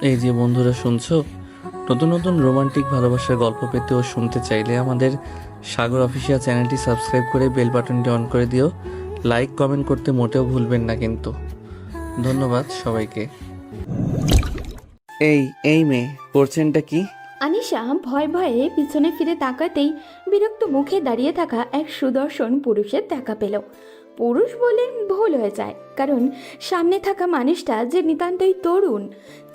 এই যে বন্ধুরা শুনছো, নতুন নতুন রোমান্টিক ভালোবাসার গল্প পেতে ও শুনতে চাইলে আমাদের সাগর অফিসিয়াল চ্যানেলটি সাবস্ক্রাইব করে বেল বাটনটি অন করে দিও। লাইক কমেন্ট করতে মোটেও ভুলবেন না কিন্তু। ধন্যবাদ সবাইকে। এই মেয়ে করছেনটা কি? আনিশা ভয়ে ভয়ে পিছনে ফিরে তাকাতেই বিরক্ত মুখে দাঁড়িয়ে থাকা এক সুদর্শন পুরুষের দেখা পেল। পুরুষ বলে ভুল হয়ে যায়, কারণ সামনে থাকা মানুষটা যে নিতান্তই তরুণ,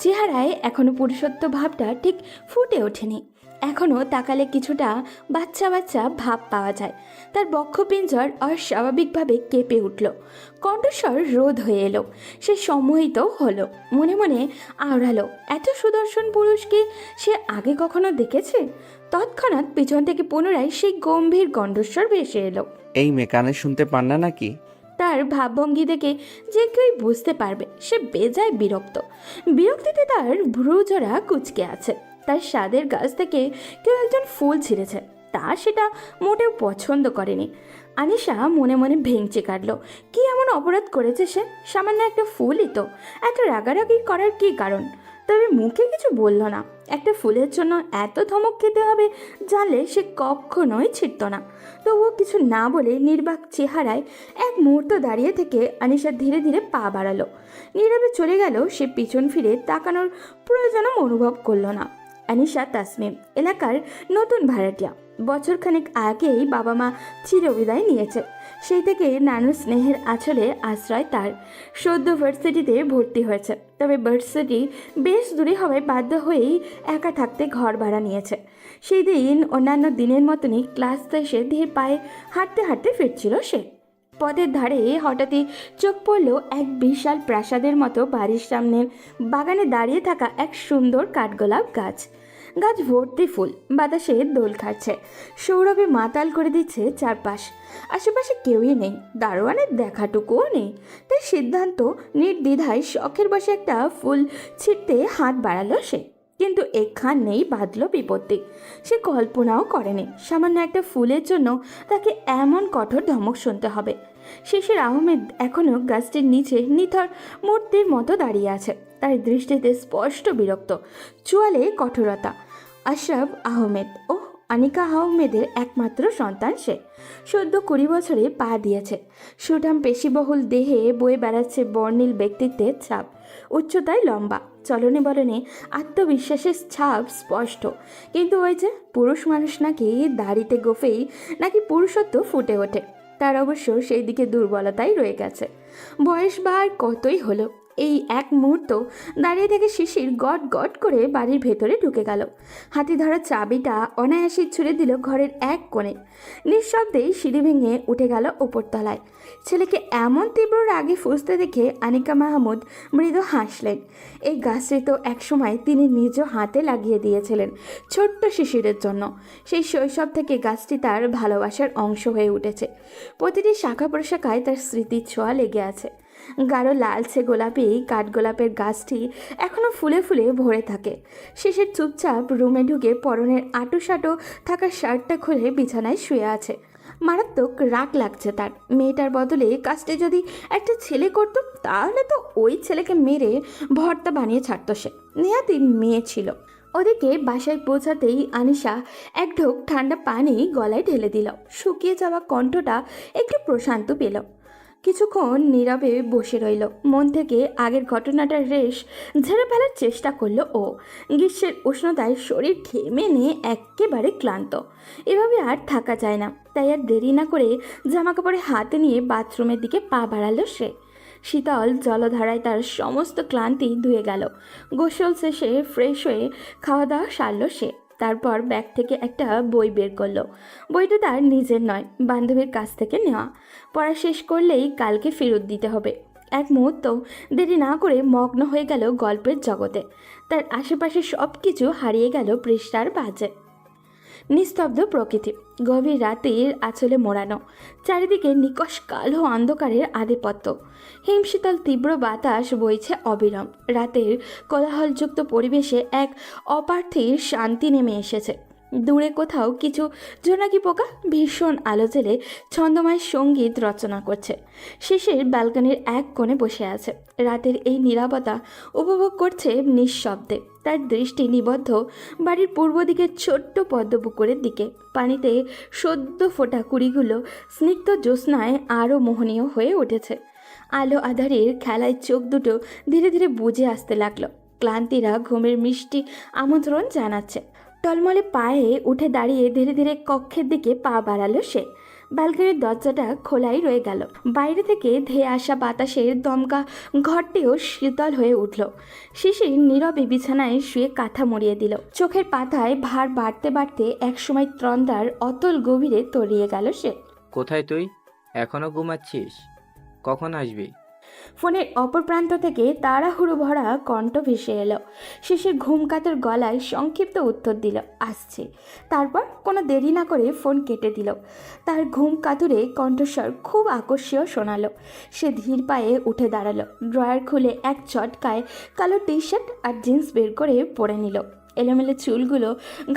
চেহারায় এখনো পুরুষত্ব ভাবটা ঠিক ফুটে ওঠেনি। এখনও তাকালে কিছুটা বাচ্চা বাচ্চা ভাব পাওয়া যায়। তার বক্ষপিঞ্জর অস্বাভাবিকভাবে কেঁপে উঠল, কণ্ঠস্বর রোধ হয়ে এলো। সে সম্মোহিত হলো, মনে মনে আওড়ালো, এত সুদর্শন পুরুষকে সে আগে কখনো দেখেছে? তৎক্ষণাৎ পিছন থেকে পুনরায় সেই গম্ভীর কণ্ঠস্বর ভেসে এলো। এই মেয়ে কানে শুনতে পান না নাকি? তার ভাবভঙ্গি দেখে যে কেউই বুঝতে পারবে সে বেজায় বিরক্ত। বিরক্তিতে তার ভ্রুজোড়া কুঁচকে আছে। তার স্বাদের গাছ থেকে কেউ একজন ফুল ছিঁড়েছে, তা সেটা মোটেও পছন্দ করেনি। আনিশা মনে মনে ভেঙচি কাটলো, কি এমন অপরাধ করেছে সে? সামান্য একটা ফুলই তো, এত রাগারাগি করার কি কারণ? তবে মুখে কিছু বলল না। একটা ফুলের জন্য এত ধমক খেতে হবে জানলে সে কখনোই ছিড়ত না। তবুও কিছু না বলে নির্বাক চেহারায় এক মুহূর্ত দাঁড়িয়ে থেকে আনিশা ধীরে ধীরে পা বাড়ালো। নীরবে চলে গেল। সে পিছন ফিরে তাকানোর প্রয়োজনও অনুভব করল না। আনিশা তাসমিম এলাকার নতুন ভাড়াটিয়া। বছরখানেক আগেই বাবা মা চিরবিদায় নিয়েছে। সেই থেকে নানুর স্নেহের আঁচলে আশ্রয় তার। সদ্য ভার্সিটিতে ভর্তি হয়েছে, তবে ভার্সিটি বেশ দূরে হওয়ায় বাধ্য হয়েই একা থাকতে ঘর ভাড়া নিয়েছে। সেই দিন অন্যান্য দিনের মতনই ক্লাস শেষে ধীর পায়ে হাঁটতে হাঁটতে ফিরছিল সে। পথের ধারে হঠাৎই চোখ পড়ল এক বিশাল প্রাসাদের মতো বাড়ির সামনের বাগানে দাঁড়িয়ে থাকা এক সুন্দর কাঠগোলাপ গাছ। গাছ ভর্তি ফুল, বাতাসে দোল খাচ্ছে, সৌরভে মাতাল করে দিচ্ছে চারপাশ। আশেপাশে কেউই নেই, দারোয়ানের দেখাটুকুও নেই। তাই সিদ্ধান্ত নির্দ্বিধায় শখের বসে একটা ফুল ছিঁড়তে হাত বাড়ালো সে। কিন্তু এখানেই বাঁধল বিপত্তি। সে কল্পনাও করেনি সামান্য একটা ফুলের জন্য তাকে এমন কঠোর ধমক শুনতে হবে। শিশির আহমেদ এখনও গাছটির নিচে নিথর মূর্তির মতো দাঁড়িয়ে আছে। তার দৃষ্টিতে স্পষ্ট বিরক্ত, চুয়ালে কঠোরতা। আশরাফ আহমেদ ও আনিকা আহমেদের একমাত্র সন্তান সে। সদ্য 20 বছরে পা দিয়েছে। সুঠাম পেশিবহুল দেহে বয়ে বেড়াচ্ছে বর্ণিল ব্যক্তিত্বের ছাপ। উচ্চতায় লম্বা, চলনে বলনে আত্মবিশ্বাসের ছাপ স্পষ্ট। কিন্তু ওই যে পুরুষ মানুষ নাকি দাড়িতে গোফেই নাকি পুরুষত্ব ফুটে ওঠে, তার অবশ্য সেই দিকে দুর্বলতাই রয়ে গেছে। বয়স বা আর কতই হলো। এই এক মুহূর্ত দাঁড়িয়ে থেকে শিশির গট গট করে বাড়ির ভেতরে ঢুকে গেল। হাতি ধরা চাবিটা অনায়াসে ছুড়ে দিল ঘরের এক কোণে। নিঃশব্দেই সিঁড়ি ভেঙে উঠে গেল ওপরতলায়। ছেলেকে এমন তীব্র রাগে ফুঁসতে দেখে আনিকা মাহমুদ মৃদু হাসলেন। এই গাছটি তো একসময় তিনি নিজ হাতে লাগিয়ে দিয়েছিলেন ছোট্ট শিশিরের জন্য। সেই শৈশব থেকে গাছটি তার ভালোবাসার অংশ হয়ে উঠেছে। প্রতিটি শাখা প্রশাখায় তার স্মৃতির ছোঁয়া লেগে আছে। গাঢ় লালচে গোলাপি কাঠগোলাপের গাছটি এখনো ফুলে ফুলে ভরে থাকে। শিশির চুপচাপ রুমে ঢুকে পরনের আঁটোসাঁটো থাকা শার্টটা খুলে বিছানায় শুয়ে আছে। মারাত্মক রাগ লাগছে তার। মেয়েটার বদলে কাজটি যদি একটা ছেলে করত, তাহলে তো ওই ছেলেকে মেরে ভর্তা বানিয়ে ছাড়ত সে। নেহাতি মেয়ে ছিল। ওদিকে বাসায় পৌঁছাতেই আনিশা এক ঢোক ঠান্ডা পানি গলায় ঢেলে দিল। শুকিয়ে যাওয়া কণ্ঠটা একটু প্রশান্ত পেল। কিছুক্ষণ নীরবে বসে রইল। মন থেকে আগের ঘটনাটার রেশ ঝেড়ে ফেলার চেষ্টা করলো ও। গ্রীষ্মের উষ্ণতায় শরীর ঘেমে নিয়ে একেবারে ক্লান্ত। এভাবে আর থাকা যায় না। তাই আর দেরি না করে জামাকাপড়ে হাতে নিয়ে বাথরুমের দিকে পা বাড়ালো সে। শীতল জলধারায় তার সমস্ত ক্লান্তি ধুয়ে গেল। গোসল শেষে ফ্রেশ হয়ে খাওয়া দাওয়া সারল সে। তারপর ব্যাগ থেকে একটা বই বের করলো। বইটা তার নিজের নয়, বান্ধবীর কাছ থেকে নেওয়া। পড়া শেষ করলেই কালকে ফেরত দিতে হবে। এক মুহূর্ত দেরি না করে মগ্ন হয়ে গেল গল্পের জগতে। তার আশেপাশে সব কিছু হারিয়ে গেল পৃষ্ঠার বাজে। নিস্তব্ধ প্রকৃতি, গভীর রাতের আঁচলে মোড়ানো, চারিদিকে নিকষ কালো অন্ধকারের আধিপত্য। হিমশীতল তীব্র বাতাস বইছে অবিরাম। রাতের কোলাহলযুক্ত পরিবেশে এক অপার্থিব শান্তি নেমে এসেছে। দূরে কোথাও কিছু জোনাকি পোকা ভীষণ আলো জেলে ছন্দময় সঙ্গীত রচনা করছে। শিশির ব্যালকনির এক কোণে বসে আছে, রাতের এই নীরবতা উপভোগ করছে নিঃশব্দে। তার দৃষ্টি নিবদ্ধ বাড়ির পূর্ব দিকের ছোট্ট পদ্মপুকুরের দিকে। পানিতে সদ্য ফোটা কুড়িগুলো স্নিগ্ধ জ্যোৎস্নায় আরও মোহনীয় হয়ে উঠেছে। আলো আধারের খেলায় চোখ দুটো ধীরে ধীরে বুজে আসতে লাগলো। ক্লান্তিরা ঘুমের মিষ্টি আমন্ত্রণ জানাচ্ছে। টলমলে পায়ে উঠে দাঁড়িয়ে ধীরে ধীরে কক্ষের দিকে পা বাড়ালো সে। ব্যালকনির দরজাটা খোলাই রয়ে গেল। বাইরে থেকে ধেয়ে আসা বাতাসের দমকা ঘরটিও শীতল হয়ে উঠল। শিশির নীরবে বিছানায় শুয়ে কাঁথা মুড়িয়ে দিল। চোখের পাতায় ভার বাড়তে বাড়তে একসময় ত্রন্দার অতল গভীরে তলিয়ে গেল সে। কোথায় তুই? এখনো ঘুমাচ্ছিস? কখন আসবি? ফোনের অপর প্রান্ত থেকে তাড়াহুড়ো ভরা কণ্ঠ ভেসে এলো। শিশির ঘুমকাতর গলায় সংক্ষিপ্ত উত্তর দিল, আসছে। তারপর কোনো দেরি না করে ফোন কেটে দিল। তার ঘুম কাতুরে কণ্ঠস্বর খুব আকর্ষণীয় শোনালো। সে ধীর পায়ে উঠে দাঁড়ালো। ড্রয়ার খুলে এক চটকায় কালো টি শার্ট আর জিন্স বের করে পরে নিল। এলোমেলো চুলগুলো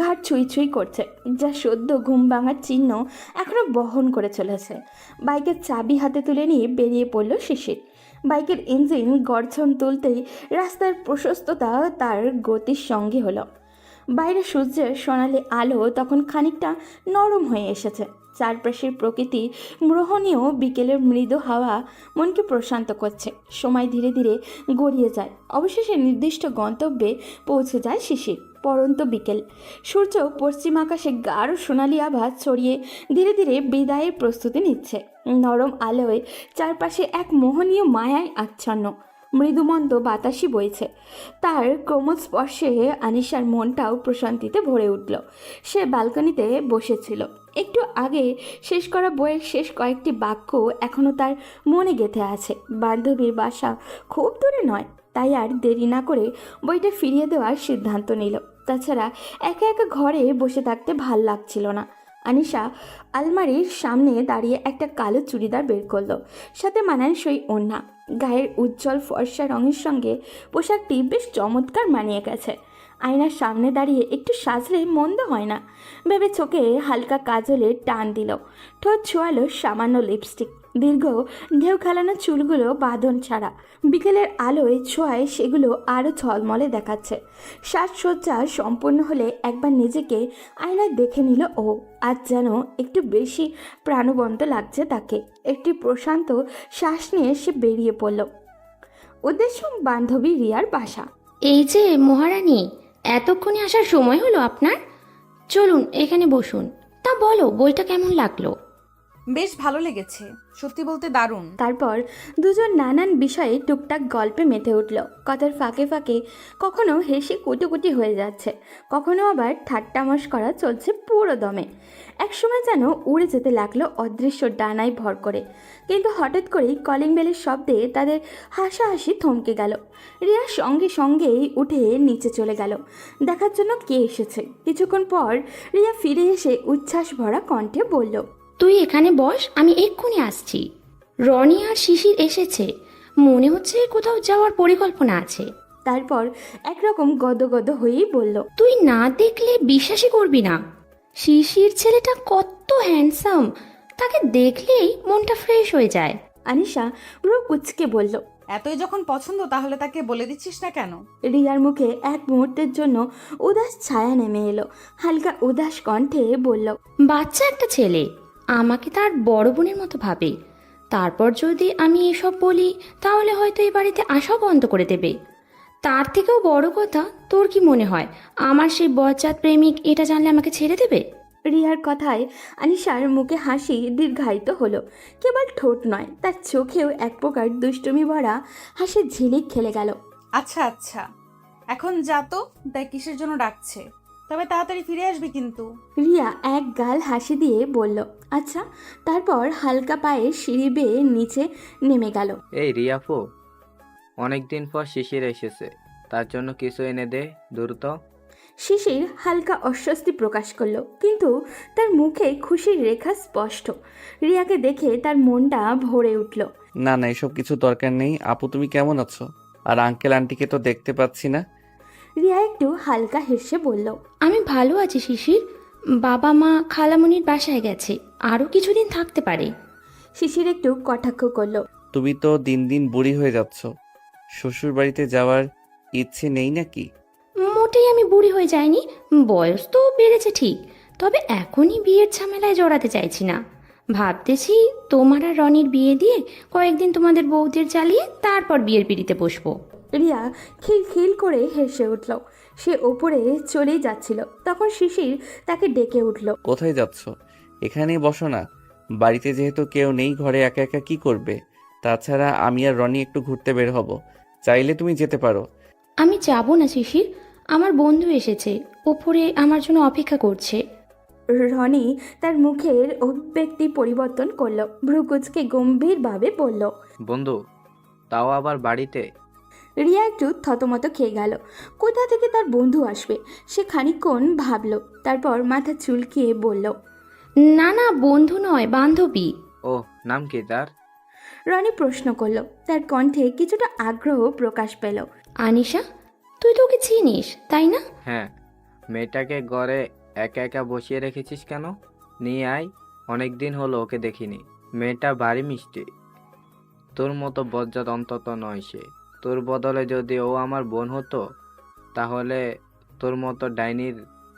ঘাট ছুঁই ছুঁই করছে, যা সদ্য ঘুম ভাঙার চিহ্ন এখনও বহন করে চলেছে। বাইকের চাবি হাতে তুলে নিয়ে বেরিয়ে পড়ল শিশির। বাইকের ইঞ্জিন গর্জন তুলতেই রাস্তার প্রশস্ততা তার গতির সঙ্গে হলো। বাইরে সূর্যের সোনালি আলো তখন খানিকটা নরম হয়ে এসেছে। চারপাশের প্রকৃতি মোহনীয় বিকেলের মৃদু হাওয়া মনকে প্রশান্ত করছে। সময় ধীরে ধীরে গড়িয়ে যায়। অবশেষে নির্দিষ্ট গন্তব্যে পৌঁছে যায় শিশির। পরন্ত বিকেল, সূর্য পশ্চিম আকাশে গাঢ় সোনালি আভা ছড়িয়ে ধীরে ধীরে বিদায়ের প্রস্তুতি নিচ্ছে। নরম আলোয় চারপাশে এক মোহনীয় মায়ায় আচ্ছন্ন। মৃদুমন্দ বাতাসই বইছে। তার কোমল স্পর্শে আনিশার মনটাও প্রশান্তিতে ভরে উঠল। সে ব্যালকনিতে বসেছিল। একটু আগে শেষ করা বইয়ের শেষ কয়েকটি বাক্য এখনও তার মনে গেঁথে আছে। বান্ধবীর বাসা খুব দূরে নয়, তাই আর দেরি না করে বইটা ফিরিয়ে দেওয়ার সিদ্ধান্ত নিল। তাছাড়া একা একা ঘরে বসে থাকতে ভাল লাগছিল না। আনিশা আলমারির সামনে দাঁড়িয়ে একটা কালো চুড়িদার বের করলো, সাথে মানানসই ওড়না। গায়ের উজ্জ্বল ফর্সা রঙের সঙ্গে পোশাকটি বেশ চমৎকার মানিয়ে গেছে। আয়নার সামনে দাঁড়িয়ে একটু সাজলে মন্দ হয় না ভেবে চোখে হালকা কাজলের টান দিল। ঠোঁট ছোঁয়ালো সামান্য লিপস্টিক। দীর্ঘ ঢেউ খেলানো চুলগুলো বাঁধন ছাড়া। বিকেলের আলোয় ছোঁয়ায় সেগুলো আরও ঝলমলে দেখাচ্ছে। সাজসজ্জা সম্পূর্ণ হলে একবার নিজেকে আয়নায় দেখে নিল ও। আজ যেন একটু বেশি প্রাণবন্ত লাগছে তাকে। একটি প্রশান্ত শ্বাস নিয়ে সে বেরিয়ে পড়ল। উদ্দেশ্য বান্ধবী রিয়ার বাসা। এই যে মহারানী, এতক্ষণে আসার সময় হলো আপনার? চলুন এখানে বসুন। তা বলো, বইটা কেমন লাগলো? বেশ ভালো লেগেছে, সত্যি বলতে দারুণ। তারপর দুজন নানান বিষয়ে টুকটাক গল্পে মেতে উঠল। কথার ফাঁকে ফাঁকে কখনো হেসে কুটিকুটি হয়ে যাচ্ছে, কখনো আবার ঠাট্টা মশকরা চলছে পুরো দমে। একসময় যেন উড়ে যেতে লাগলো অদৃশ্য ডানায় ভর করে। কিন্তু হঠাৎ করেই কলিং বেলের শব্দে তাদের হাসাহাসি থমকে গেল। রিয়া সঙ্গে সঙ্গেই উঠে নিচে চলে গেল দেখার জন্য কে এসেছে। কিছুক্ষণ পর রিয়া ফিরে এসে উচ্ছ্বাস ভরা কণ্ঠে বলল, তুই এখানে বস, আমি এক্ষুনি আসছি। রনি আর শিশির এসেছে, মনে হচ্ছে কোথাও যাওয়ার পরিকল্পনা আছে। তারপর একরকম গদগদ হয়েই বলল, তুই না দেখলে বিশ্বাসই করবি না। শিশির ছেলেটা কত হ্যান্ডসাম, তাকে দেখলেই মনটা ফ্রেশ হয়ে যায়। আনিশা পুরো কুচকে বলল। এতই যখন পছন্দ তাহলে তাকে বলে দিচ্ছিস না কেন? রিয়ার মুখে এক মুহূর্তের জন্য উদাস ছায়া নেমে এলো। হালকা উদাস কণ্ঠে বলল, বাচ্চা একটা ছেলে, আমাকে তার বড় বোনের মতো ভাবে। তারপর যদি আমি এসব বলি তাহলে হয়তো এই বাড়িতে আসাও বন্ধ করে দেবে। তার থেকেও বড় কথা, তোর কি মনে হয় আমার সেই বজ্জাত প্রেমিক এটা জানলে আমাকে ছেড়ে দেবে? রিয়ার কথায় আনিশার মুখে হাসি দীর্ঘায়িত হলো। কেবল ঠোঁট নয়, তার চোখেও এক প্রকার দুষ্টুমি ভরা হাসির ঝিলিক খেলে গেল। আচ্ছা আচ্ছা, এখন যা তো, দেখ কিসের জন্য ডাকছে, তবে তাড়াতাড়ি ফিরে আসবি কিন্তু। রিয়া এক গাল হাসি দিয়ে বলল, আচ্ছা। তারপর হালকা পায়ে সিঁড়ি বেয়ে নিচে নেমে গেল। এই রিয়াফু, অনেকদিন পর শিশির এসেছে, তার জন্য কিছু এনে দে দ্রুত। শিশির হালকা অস্বস্তি প্রকাশ করলো, কিন্তু তার মুখে খুশির রেখা স্পষ্ট। রিয়াকে দেখে তার মনটা ভরে উঠল। না না, এসব কিছু দরকার নেই। আপু তুমি কেমন আছো? আর আঙ্কেল আন্টিকে তো দেখতে পাচ্ছি না। রিয়া একটু হালকা হেসে বলল, আমি ভালো আছি শিশির, বাবা মা খালামণির বাসায় গেছে, আরও কিছুদিন থাকতে পারে। শিশির একটু কটাক্ষ করলো। তুমি তো দিন দিন বুড়ি হয়ে যাচ্ছ, শ্বশুর বাড়িতে যাওয়ার ইচ্ছে নেই নাকি? মোটেই আমি বুড়ি হয়ে যাইনি, বয়স তো বেড়েছে ঠিক, তবে এখনই বিয়ের ঝামেলায় জড়াতে চাইছি না। ভাবতেছি তোমার আর রনির বিয়ে দিয়ে কয়েকদিন তোমাদের বউদের জ্বালিয়ে তারপর বিয়ের পিড়িতে বসবো। রিয়া খিলখিল করে হেসে উঠল। সে ওপরে চলেই যাচ্ছিল, তখন শিশির তাকে ডেকে উঠল। কোথায় যাচ্ছ? এখানেই বসো না। বাড়িতে যেহেতু কেউ নেই, ঘরে একা একা কি করবে? তাছাড়া আমি আর রনি একটু ঘুরতে বের হব, চাইলে তুমি যেতে পারো। আমি যাব না শিশির, আমার বন্ধু এসেছে, ওপরে আমার জন্য অপেক্ষা করছে। রনি তার মুখের অভিব্যক্তি পরিবর্তন করলো, ভ্রুকুচকে গম্ভীরভাবে বলল। বন্ধু, তাও আবার বাড়িতে? রিয়া একটু থতমত খেয়ে গেল। কোথা থেকে তার বন্ধু আসবে সে খানিকক্ষণ ভাবলো, তারপর মাথা চুলকিয়ে বলল। না না, বন্ধু নয়, বান্ধবী। ওহ, নাম কি তার? রনি প্রশ্ন করলো, তার কণ্ঠে কিছুটা আগ্রহ প্রকাশ পেল। আনিশা, তুই তো ওকে চিনিস তাই না? হ্যাঁ। মেয়েটাকে ঘরে একা একা বসিয়ে রেখেছিস কেন? নিয়ে আয়, অনেক দিন হলো ওকে দেখিনি। মেয়েটা ভারী মিষ্টি, তোর মতো বজ্জাত অন্তত নয় সে। তোর বদলে যদি ও আমার বোন হতো, তাহলে তোর মতো ডাইনির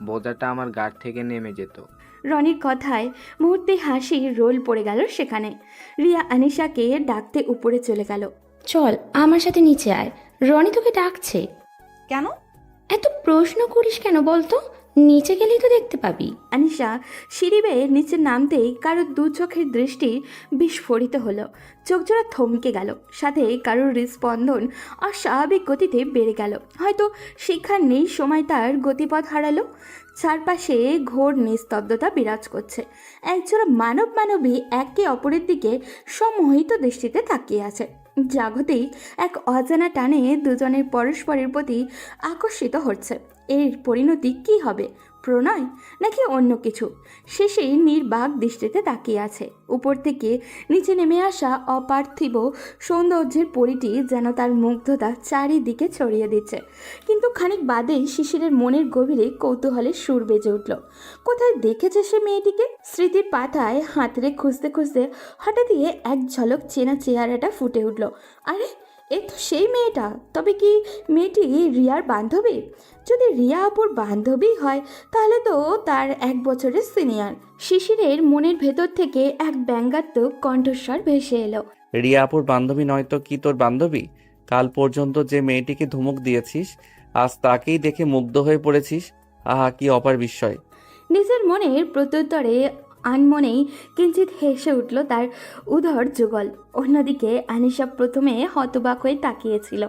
বোঝাটা আমার গাড় থেকে নেমে যেত। রনির কথায় মুহূর্তে হাসির রোল পড়ে গেল সেখানে। রিয়া আনিশাকে ডাকতে উপরে চলে গেল। চল আমার সাথে নিচে আয়, রনি তোকে ডাকছে। কেন? এত প্রশ্ন করিস কেন বলতো? নিচে গেলেই তো দেখতে পাবি। আনিশা সিঁড়ি বেয়ে নিচে নামতেই কারোর দু চোখের দৃষ্টি বিস্ফোরিত হলো। চোখজোড়া থমকে গেল, সাথে কারোর হৃদস্পন্দন অস্বাভাবিক গতিতে বেড়ে গেল। হয়তো সেখানেই সময় তার গতিপথ হারালো। চারপাশে ঘোর নিস্তব্ধতা বিরাজ করছে। একজোড়া মানবী একে অপরের দিকে সম্মোহিত দৃষ্টিতে তাকিয়ে আছে। জাগতিক এক অজানা টানে দুজনের পরস্পরের প্রতি আকর্ষিত হচ্ছে। এর পরিণতি কি হবে? প্রণয় নাকি অন্য কিছু? শেষেই নির্বাক দৃষ্টিতে তাকিয়ে আছে। উপর থেকে নিচে নেমে আসা অপার্থিব সৌন্দর্যের পরিটি যেন তার মুগ্ধতা চারিদিকে ছড়িয়ে দিচ্ছে। কিন্তু খানিক বাদেই শিশিরের মনের গভীরে কৌতূহলের সুর বেজে উঠল। কোথায় দেখেছে সে মেয়েটিকে? স্মৃতির পাতায় হাতড়ে খুঁজতে খুঁজতে হঠাৎই এক ঝলক চেনা চেহারাটা ফুটে উঠল। আরে, এ তো সেই মেয়েটা। তবে কি মেয়েটি রিয়ার বান্ধবী? যদি রিয়া আপুর বান্ধবী হয় তাহলে তো তার 1 বছরের সিনিয়র। শিশিরের মনের ভেতর থেকে এক ব্যঙ্গাত্মক কণ্ঠস্বর ভেসে এলো। রিয়া আপুর বান্ধবী নয় তো কি তোর বান্ধবী? কাল পর্যন্ত যে মেয়েটিকে ধমক দিয়েছিস, আজ তাকেই দেখে মুগ্ধ হয়ে পড়েছিস। আহা, কি অপার বিস্ময়! নিজের মনের প্রত্যুত্তরে আনমনেই কিঞ্চিত হেসে উঠল তার উদর যুগল। অন্যদিকে আনিশা প্রথমে হতবাক হয়ে তাকিয়েছিল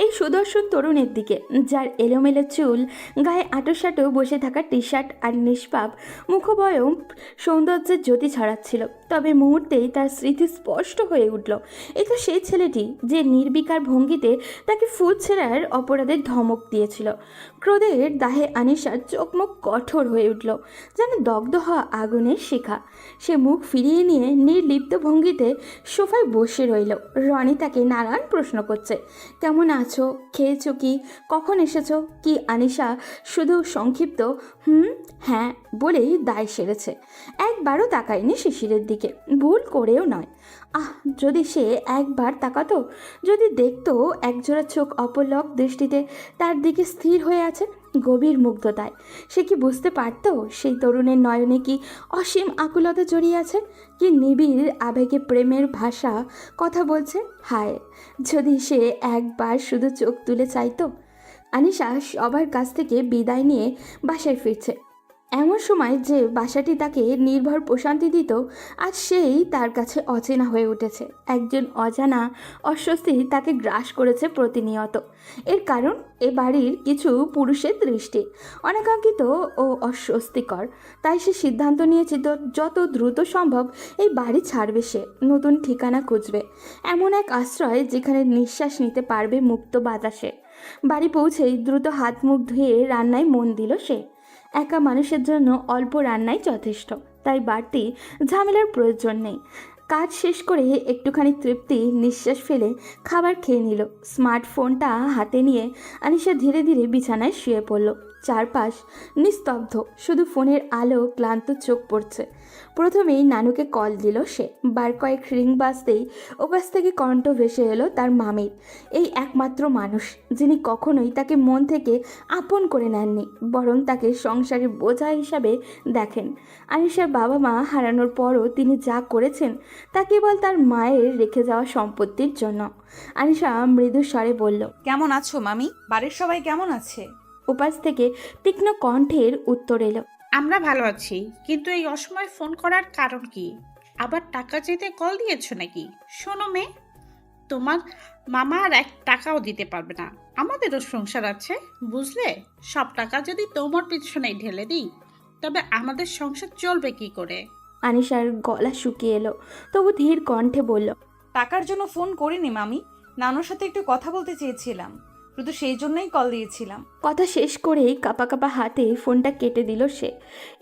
এই সুদর্শন তরুণের দিকে, যার এলোমেলো চুল, গায়ে আঁটোসাঁটো বসে থাকা টি শার্ট আর নিষ্পাপ মুখবয়ব সৌন্দর্যের জ্যোতি ছড়াচ্ছিল। তবে মুহূর্তেই তার স্মৃতি স্পষ্ট হয়ে উঠল। এ তো সেই ছেলেটি যে নির্বিকার ভঙ্গিতে তাকে ফুল ছেঁড়ার অপরাধের ধমক দিয়েছিল। ক্রোধের দাহে আনিশার চোখ মুখ কঠোর হয়ে উঠল, যেন দগ্ধ হওয়া আগুনের শিখা। সে মুখ ফিরিয়ে নিয়ে নির্লিপ্ত ভঙ্গিতে সোফায় বসে রইল। রনি তাকে নানান প্রশ্ন করছে, কেমন আছো, খেয়েছো কি, কখন এসেছো কি? আনিশা শুধু সংক্ষিপ্ত হ্যাঁ বলেই দায় সেরেছে। একবারও তাকায়নি শিশিরের দিকে, ভুল করেও নয়। যদি সে একবার তাকাতো, যদি দেখতো একজোড়া চোখ অপলক দৃষ্টিতে তার দিকে স্থির হয়ে আছে গভীর মুগ্ধতায়, সে কি বুঝতে পারতো সেই তরুণের নয়নে কি অসীম আকুলতা জড়িয়ে আছে, কি নিবিড় আবেগে প্রেমের ভাষা কথা বলছে? হায়, যদি সে একবার শুধু চোখ তুলে চাইতো। আনিশা সবার কাছ থেকে বিদায় নিয়ে বাসায় ফিরছে। এমন সময় যে বাসাটি তাকে নির্ভর প্রশান্তি দিত, আজ সেই তার কাছে অচেনা হয়ে উঠেছে। একজন অজানা অস্বস্তি তাকে গ্রাস করেছে প্রতিনিয়ত। এর কারণ এ বাড়ির কিছু পুরুষের দৃষ্টি অনাকাঙ্ক্ষিত ও অস্বস্তিকর। তাই সে সিদ্ধান্ত নিয়েছে যত দ্রুত সম্ভব এই বাড়ি ছাড়বে। সে নতুন ঠিকানা খুঁজবে, এমন এক আশ্রয় যেখানে নিঃশ্বাস নিতে পারবে মুক্ত বাতাসে। বাড়ি পৌঁছেই দ্রুত হাত মুখ ধুয়ে রান্নায় মন দিল সে। একা মানুষের জন্য অল্প রান্নাই যথেষ্ট, তাই বাড়তি ঝামেলার প্রয়োজন নেই। কাজ শেষ করে একটুখানি তৃপ্তি নিঃশ্বাস ফেলে খাবার খেয়ে নিল। স্মার্টফোনটা হাতে নিয়ে আনিশা ধীরে ধীরে বিছানায় শুয়ে পড়ল। চারপাশ নিস্তব্ধ, শুধু ফোনের আলো ক্লান্ত চোখ পড়ছে। প্রথমেই নানুকে কল দিল সে। বার কয়েক রিং বাজতেই ওপাশ থেকে কণ্ঠ ভেসে এলো তার মামির, এই একমাত্র মানুষ যিনি কখনোই তাকে মন থেকে আপন করে নেননি, বরং তাকে সংসারের বোঝা হিসাবে দেখেন। আনিশার বাবা মা হারানোর পরও তিনি যা করেছেন তা কেবল তার মায়ের রেখে যাওয়া সম্পত্তির জন্য। আনিশা মৃদু স্বরে বলল, কেমন আছো মামি? বাড়ির সবাই কেমন আছে? উপাস থেকে তীক্ষ্ণ কণ্ঠের উত্তর এলো, আমরা ভালো আছি, কিন্তু এই অসময়ে ফোন করার কারণ কি? আবার টাকা চেতে কল দিয়েছো নাকি? শোনো মেয়ে, তোমার মামা আর 1 টাকাও দিতে পারবে না। আমাদেরও সংসার আছে, বুঝলে? সব টাকা যদি তোমার পিছনে ঢেলে দিই, তবে আমাদের সংসার চলবে কি করে? আনিশার গলা শুকিয়ে এলো, তবু ধীর কণ্ঠে বলল, টাকার জন্য ফোন করিনি মামি, নানুর সাথে একটু কথা বলতে চেয়েছিলাম, শুধু সেই জন্যই কল দিয়েছিলাম। কথা শেষ করেই কাপা কাপা হাতে ফোনটা কেটে দিল সে।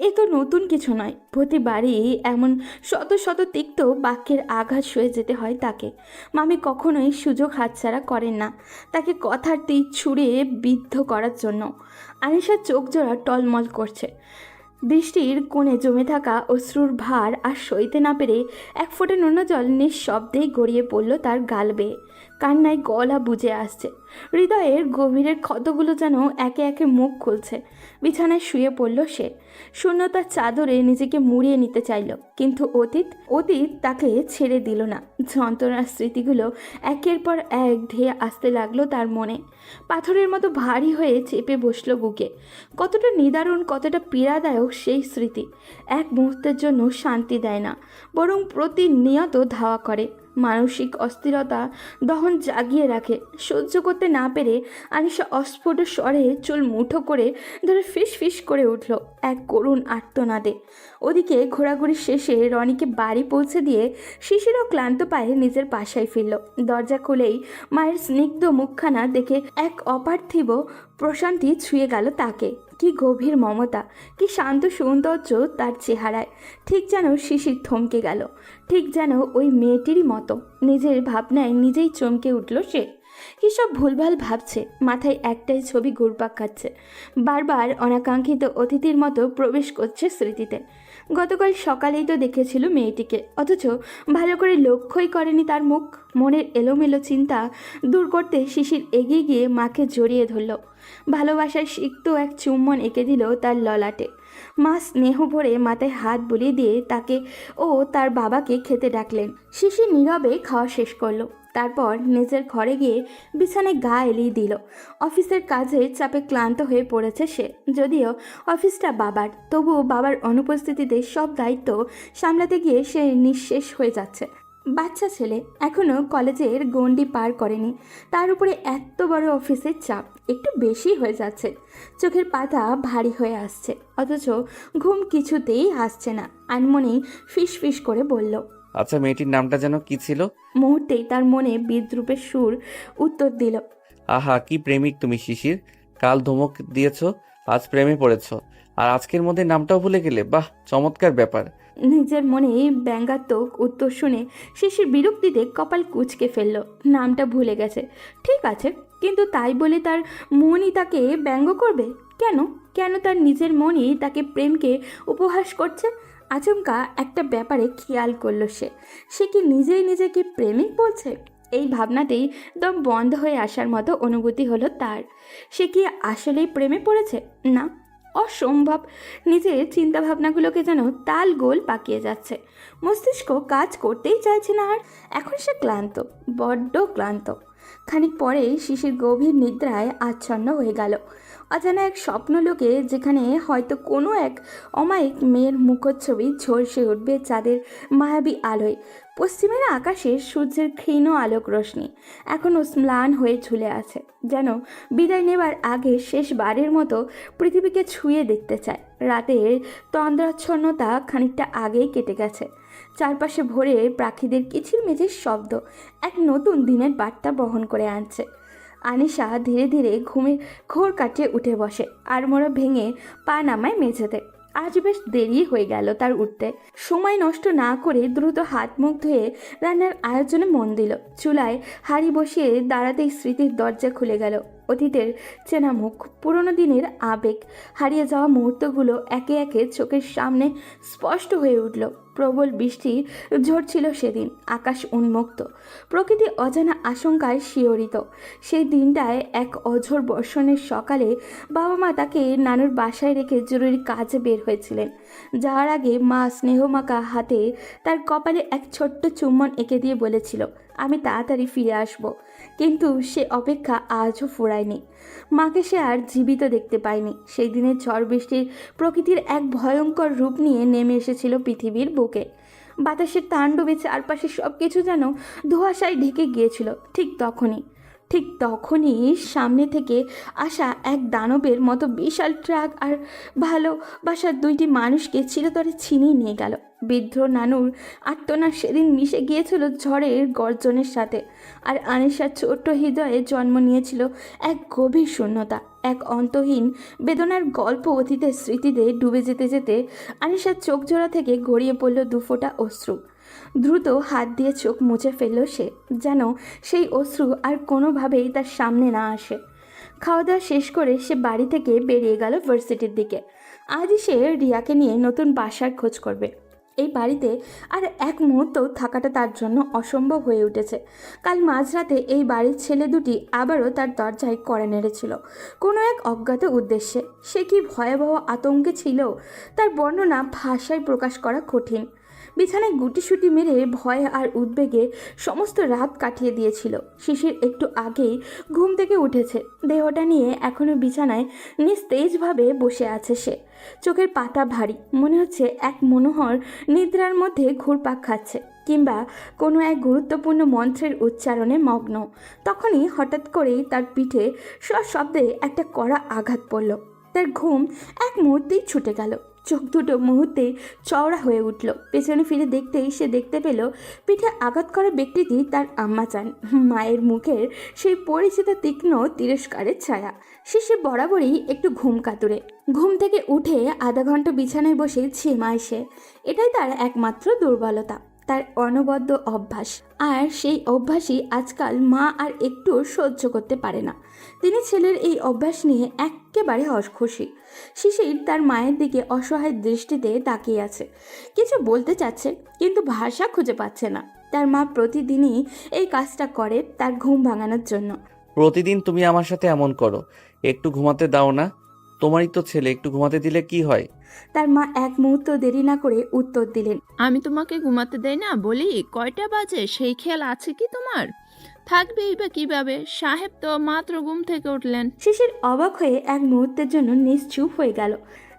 এ তো নতুন কিছু নয়, প্রতিবারই এমন শত শত তিক্ত বাক্যের আঘাত সয়ে যেতে হয় তাকে। মামি কখনোই সুযোগ হাতছাড়া করেন না তাকে কথার তীর ছুঁড়ে বিদ্ধ করার জন্য। আনিশার চোখ জোড়া টলমল করছে, দৃষ্টির কোণে জমে থাকা অশ্রুর ভার আর সইতে না পেরে এক ফোঁটা নুন জল নিঃশব্দেই গড়িয়ে পড়ল তার গাল বেয়ে। কান্নায় গলা বুজে আসছে, হৃদয়ের গভীরের ক্ষতগুলো যেন একে একে মুখ খুলছে। বিছানায় শুয়ে পড়ল সে, শূন্যতার চাদরে নিজেকে মুড়িয়ে নিতে চাইল, কিন্তু অতীত তাকে ছেড়ে দিল না। যন্ত্রণার স্মৃতিগুলো একের পর এক ধেয়ে আসতে লাগলো তার মনে, পাথরের মতো ভারী হয়ে চেপে বসলো বুকে। কতটা নিদারুণ, কতটা পীড়াদায়ক সেই স্মৃতি। এক মুহূর্তের জন্য শান্তি দেয় না, বরং প্রতিনিয়ত ধাওয়া করে, মানসিক অস্থিরতা দহন জাগিয়ে রাখে। সহ্য করতে না পেরে আনিশা অস্ফুট স্বরে চুল মুঠো করে ধরে ফিস ফিস করে উঠল এক করুণ আর্তনাদে। ওদিকে ঘোরাঘুরি শেষে রনিকে বাড়ি পৌঁছে দিয়ে শিশিরও ক্লান্ত পায়ে নিজের বাসায় ফিরল। দরজা খুলেই মায়ের স্নিগ্ধ মুখখানা দেখে এক অপার্থিব প্রশান্তি ছুঁয়ে গেল তাকে। কি গভীর মমতা, কি শান্ত সৌন্দর্য তার চেহারায়। ঠিক যেন শিশির থমকে গেল, ঠিক যেন ওই মেয়েটিরই মতো। নিজের ভাবনায় নিজেই চমকে উঠল সে। কী সব ভুলভাল ভাবছে, মাথায় একটাই ছবি ঘুরপাক খাচ্ছে, বারবার অনাকাঙ্ক্ষিত অতিথির মতো প্রবেশ করছে স্মৃতিতে। গতকাল সকালেই তো দেখেছিল মেয়েটিকে, অথচ ভালো করে লক্ষ্যই করেনি তার মুখ। মনের এলোমেলো চিন্তা দূর করতে শিশির এগিয়ে গিয়ে মাকে জড়িয়ে ধরল, ভালোবাসার সিক্ত এক চুম্বন এঁকে দিল তার ললাটে। মা স্নেহ ভরে মাথায় হাত বুলিয়ে দিয়ে তাকে ও তার বাবাকে খেতে ডাকলেন। শিশির নীরবে খাওয়া শেষ করলো, তারপর নিজের ঘরে গিয়ে বিছানায় গা এলিয়ে দিল। অফিসের কাজে চাপে ক্লান্ত হয়ে পড়েছে সে। যদিও অফিসটা বাবার, তবুও বাবার অনুপস্থিতিতে সব দায়িত্ব সামলাতে গিয়ে সে নিঃশেষ হয়ে যাচ্ছে। বাচ্চা ছেলে, এখনও কলেজের গণ্ডি পার করেনি, তার উপরে এত বড় অফিসের চাপ একটু বেশি হয়ে যাচ্ছে। চোখের পাতা ভারী হয়ে আসছে, অথচ ঘুম কিছুতেই আসছে না। আনমনেই ফিস ফিস করে বলল, আচ্ছা মেয়েটির নামটা যেন কি ছিল? মুহূর্তেই তার মনে বিদ্রুপের সুর উত্তর দিল, আহা কি প্রেমিক তুমি শিশির, কাল ধমক দিয়েছ, আজ প্রেমে পড়েছ, আর আজকের মধ্যে নামটাও ভুলে গেলে। বাহ, চমৎকার ব্যাপার। নিজের মনে ব্যঙ্গাত্মক উত্তর শুনে শিশির বিরক্তিতে কপাল কুঁচকে ফেলল। নামটা ভুলে গেছে ঠিক আছে, কিন্তু তাই বলে তার মনই তাকে ব্যঙ্গ করবে কেন? কেন তার নিজের মনই তাকে প্রেমকে উপহাস করছে? আচমকা একটা ব্যাপারে খেয়াল করলো সে কি নিজেই নিজেকে প্রেমিক বলছে? এই ভাবনাতেই দম বন্ধ হয়ে আসার মতো অনুভূতি হলো তার। সে কি আসলেই প্রেমে পড়েছে? না, অসম্ভব। নিজের চিন্তাভাবনাগুলোকে যেন তাল গোল পাকিয়ে যাচ্ছে, মস্তিষ্ক কাজ করতেই চাইছে না আর। এখন সে ক্লান্ত, বড্ড ক্লান্ত। খানিক পরেই শিশির গভীর নিদ্রায় আচ্ছন্ন হয়ে গেল। অজানা এক স্বপ্নলোকে, যেখানে হয়তো কোনো এক অমায়িক মেয়ের মুখচ্ছবি ঝলসে উঠবে চাঁদের মায়াবী আলোয়। পশ্চিমের আকাশে সূর্যের ক্ষীণ আলোক রশ্মি এখনও ম্লান হয়ে ঝুলে আছে, যেন বিদায় নেবার আগে শেষবারের মতো পৃথিবীকে ছুঁয়ে দেখতে চায়। রাতের তন্দ্রাচ্ছন্নতা খানিকটা আগেই কেটে গেছে। চারপাশে ভরে পাখিদের কিচিরমিচির শব্দ এক নতুন দিনের বার্তা বহন করে আনছে। আনিশা ধীরে ধীরে ঘুমের ঘোর কাটিয়ে উঠে বসে, আড়মোড়া ভেঙে পা নামায় মেঝেতে। আজ বেশ দেরি হয়ে গেল তার উঠতে। সময় নষ্ট না করে দ্রুত হাত মুখ ধুয়ে রান্নার আয়োজনে মন দিল। চুলায় হাঁড়ি বসিয়ে দাঁড়াতেই স্মৃতির দরজা খুলে গেল। অতীতের চেনা মুখ, পুরনো দিনের আবেগ, হারিয়ে যাওয়া মুহূর্তগুলো একে একে চোখের সামনে স্পষ্ট হয়ে উঠল। প্রবল বৃষ্টি ঝরছিল সেদিন, আকাশ উন্মুক্ত, প্রকৃতি অজানা আশঙ্কায় শিহরিত। সেই দিনটায় এক অঝোর বর্ষণের সকালে বাবা মা তাকে নানুর বাসায় রেখে জরুরি কাজে বের হয়েছিলেন। যাওয়ার আগে মা স্নেহমাখা হাতে তার কপালে এক ছোট্ট চুম্বন এঁকে দিয়ে বলেছিল, আমি তাড়াতাড়ি ফিরে আসব। কিন্তু সে অপেক্ষা আজও ফুরায়নি। মাকে সে আর জীবিত দেখতে পায়নি। সেই দিনের ঝড় বৃষ্টির প্রকৃতির এক ভয়ঙ্কর রূপ নিয়ে নেমে এসেছিল পৃথিবীর বুকে। বাতাসের তাণ্ডবে চারপাশে সব কিছু যেন ধোঁয়াশায় ঢেকে গিয়েছিল। ঠিক তখনই সামনে থেকে আসা এক দানবের মতো বিশাল ট্রাক আর ভালোবাসার দুইটি মানুষকে চিরতরে ছিনিয়ে নিয়ে গেল। বৃদ্ধ নানুর আর্তনাদ সেদিন মিশে গিয়েছিল ঝড়ের গর্জনের সাথে, আর আনিশার ছোট্ট হৃদয়ে জন্ম নিয়েছিল এক গভীর শূন্যতা, এক অন্তহীন বেদনার গল্প। অতীতের স্মৃতিতে ডুবে যেতে যেতে আনিশার চোখ জোড়া থেকে গড়িয়ে পড়ল দুফোঁটা অশ্রু। দ্রুত হাত দিয়ে চোখ মুছে ফেলল সে, যেন সেই অশ্রু আর কোনোভাবেই তার সামনে না আসে। খাওয়া দাওয়া শেষ করে সে বাড়ি থেকে বেরিয়ে গেল ভার্সিটির দিকে। আজই সে রিয়াকে নিয়ে নতুন বাসার খোঁজ করবে। এই বাড়িতে আর এক মুহূর্ত থাকাটা তার জন্য অসম্ভব হয়ে উঠেছে। কাল মাঝরাতে এই বাড়ির ছেলে দুটি আবারও তার দরজায় কড়া নেড়েছিল, কোনো এক অজ্ঞাত উদ্দেশ্যে। সে কি ভয়াবহ আতঙ্কে ছিল, তার বর্ণনা ভাষায় প্রকাশ করা কঠিন। বিছানায় গুটিসুটি মেরে ভয় আর উদ্বেগে সমস্ত রাত কাটিয়ে দিয়েছিল। শিশির একটু আগেই ঘুম থেকে উঠেছে, দেহটা নিয়ে এখনো বিছানায় নিস্তেজভাবে বসে আছে সে। চোখের পাতা ভারী, মনে হচ্ছে এক মনোহর নিদ্রার মধ্যে ঘুরপাক খাচ্ছে, কিংবা কোনো এক গুরুত্বপূর্ণ মন্ত্রের উচ্চারণে মগ্ন। তখনই হঠাৎ করেই তার পিঠে সশব্দে একটা কড়া আঘাত পড়ল। তার ঘুম এক মুহূর্তেই ছুটে গেল। চোখ দুটো মুহূর্তে চওড়া হয়ে উঠল। পেছনে ফিরে দেখতেই সে দেখতে পেল পিঠে আঘাত করা ব্যক্তিটি তার আম্মা চান। মায়ের মুখের সেই পরিচিত তীক্ষ্ণ তিরস্কারের ছায়া। সে বরাবরই একটু ঘুম কাতুরে। ঘুম থেকে উঠে আধা ঘন্টা বিছানায় বসে ঝিমায় সে। এটাই তার একমাত্র দুর্বলতা, তার অনবদ্য অভ্যাস। আর সেই অভ্যাসই আজকাল মা আর একটু সহ্য করতে পারে না। তিনি ছেলের এই অভ্যাস নিয়ে একেবারে অখুশি। শিশির তার মায়ের দিকে অসহায় দৃষ্টিতে তাকিয়ে আছে, কিছু বলতে চাচ্ছে কিন্তু ভাষা খুঁজে পাচ্ছে না। তার মা প্রতিদিনই এই কাজটা করে তার ঘুম ভাঙানোর জন্য। প্রতিদিন তুমি আমার সাথে এমন করো, একটু ঘুমাতে দাও না? তোমারই তো ছেলে, একটু ঘুমাতে দিলে কি হয়? তার মা এক মুহূর্ত দেরি না করে উত্তর দিলেন, আমি তোমাকে ঘুমাতে দেই না বলি? কয়টা বাজে সেই খেয়াল আছে কি তোমার? থাকবেই বা কিভাবে? সাহেব তো মাত্র ঘুম থেকে উঠলেন। শিশির অবাক হয়ে এক মুহূর্তের জন্য নিশ্চুপ হয়ে গেল।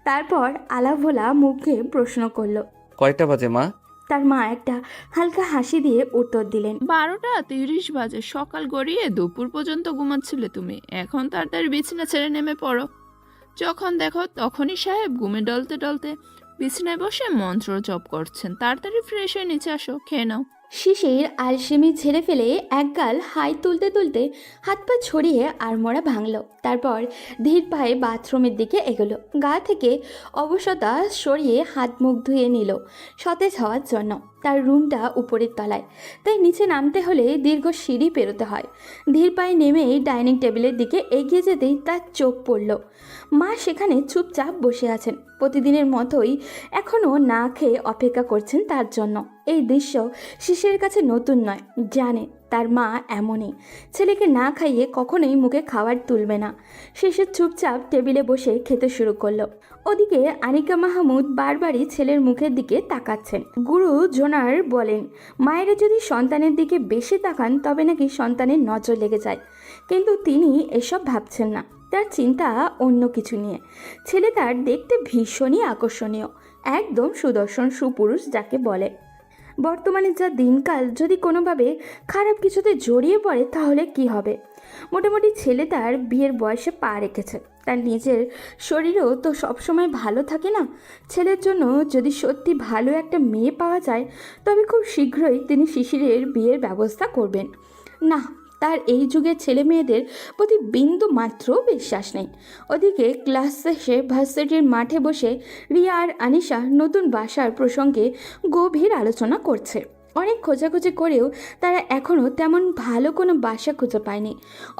তারপর আলাভোলা মুখে প্রশ্ন করল, কয়টা বাজে মা? তার মা একটা হালকা হাসি দিয়ে উত্তর দিলেন, 12:30 বাজে। সকাল গড়িয়ে দুপুর পর্যন্ত ঘুমাচ্ছিলে তুমি, এখন তাড়াতাড়ি বিছানা ছেড়ে নেমে পড়ো। যখন দেখো তখনই সাহেব ঘুমে ডলতে ডলতে বিছানায় বসে মন্ত্র জপ করছেন। তাড়াতাড়ি ফ্রেশ হয়ে নিচে আসো, খেয়ে নাও। শিশির আলসেমি ঝেড়ে ফেলে একগাল হাই তুলতে তুলতে হাত পা ছড়িয়ে আড়মোড়া ভাঙল। তারপর ধীর পায়ে বাথরুমের দিকে এগোলো। গা থেকে অবসতা সরিয়ে হাত মুখ ধুয়ে নিল সতেজ হওয়ার জন্য। তার রুমটা উপরের তলায়, তাই নিচে নামতে হলে দীর্ঘ সিঁড়ি পেরোতে হয়। ধীর পায়ে নেমেই ডাইনিং টেবিলের দিকে এগিয়ে যেতেই তার চোখ পড়ল মা সেখানে চুপচাপ বসে আছেন, প্রতিদিনের মতোই এখনও না খেয়ে অপেক্ষা করছেন তার জন্য। এই দৃশ্য শিশিরের কাছে নতুন নয়, জানে তার মা এমনই, ছেলেকে না খাইয়ে কখনোই মুখে খাবার তুলবে না। শিশির চুপচাপ টেবিলে বসে খেতে শুরু করলো। ওদিকে আনিকা মাহমুদ বারবারই ছেলের মুখের দিকে তাকাচ্ছেন। গুরু জোনার বলেন, মায়েরা যদি সন্তানের দিকে বেশি তাকান তবে নাকি সন্তানের নজর লেগে যায়, কিন্তু তিনি এসব ভাবছেন না। তার চিন্তা অন্য কিছু নিয়ে। ছেলে তার দেখতে ভীষণই আকর্ষণীয়, একদম সুদর্শন সুপুরুষ যাকে বলে। বর্তমানে যা দিনকাল, যদি কোনোভাবে খারাপ কিছুতে জড়িয়ে পড়ে তাহলে কি হবে? মোটামুটি ছেলে তার বিয়ের বয়সে পা রেখেছে, তার নিজের শরীরও তো সবসময় ভালো থাকে না। ছেলের জন্য যদি সত্যি ভালো একটা মেয়ে পাওয়া যায় তবে খুব শীঘ্রই তিনি শিশিরের বিয়ের ব্যবস্থা করবেন। না, তার এই যুগের ছেলে মেয়েদের প্রতি বিন্দু মাত্র বিশ্বাস নেই। ওদিকে ক্লাস শেষে ভার্সিটির মাঠে বসে রিয়া আর আনিশা নতুন বাসার প্রসঙ্গে গভীর আলোচনা করছে। অনেক খোঁজাখুঁজি করেও তারা এখনও তেমন ভালো কোনো বাসা খুঁজে পায়নি,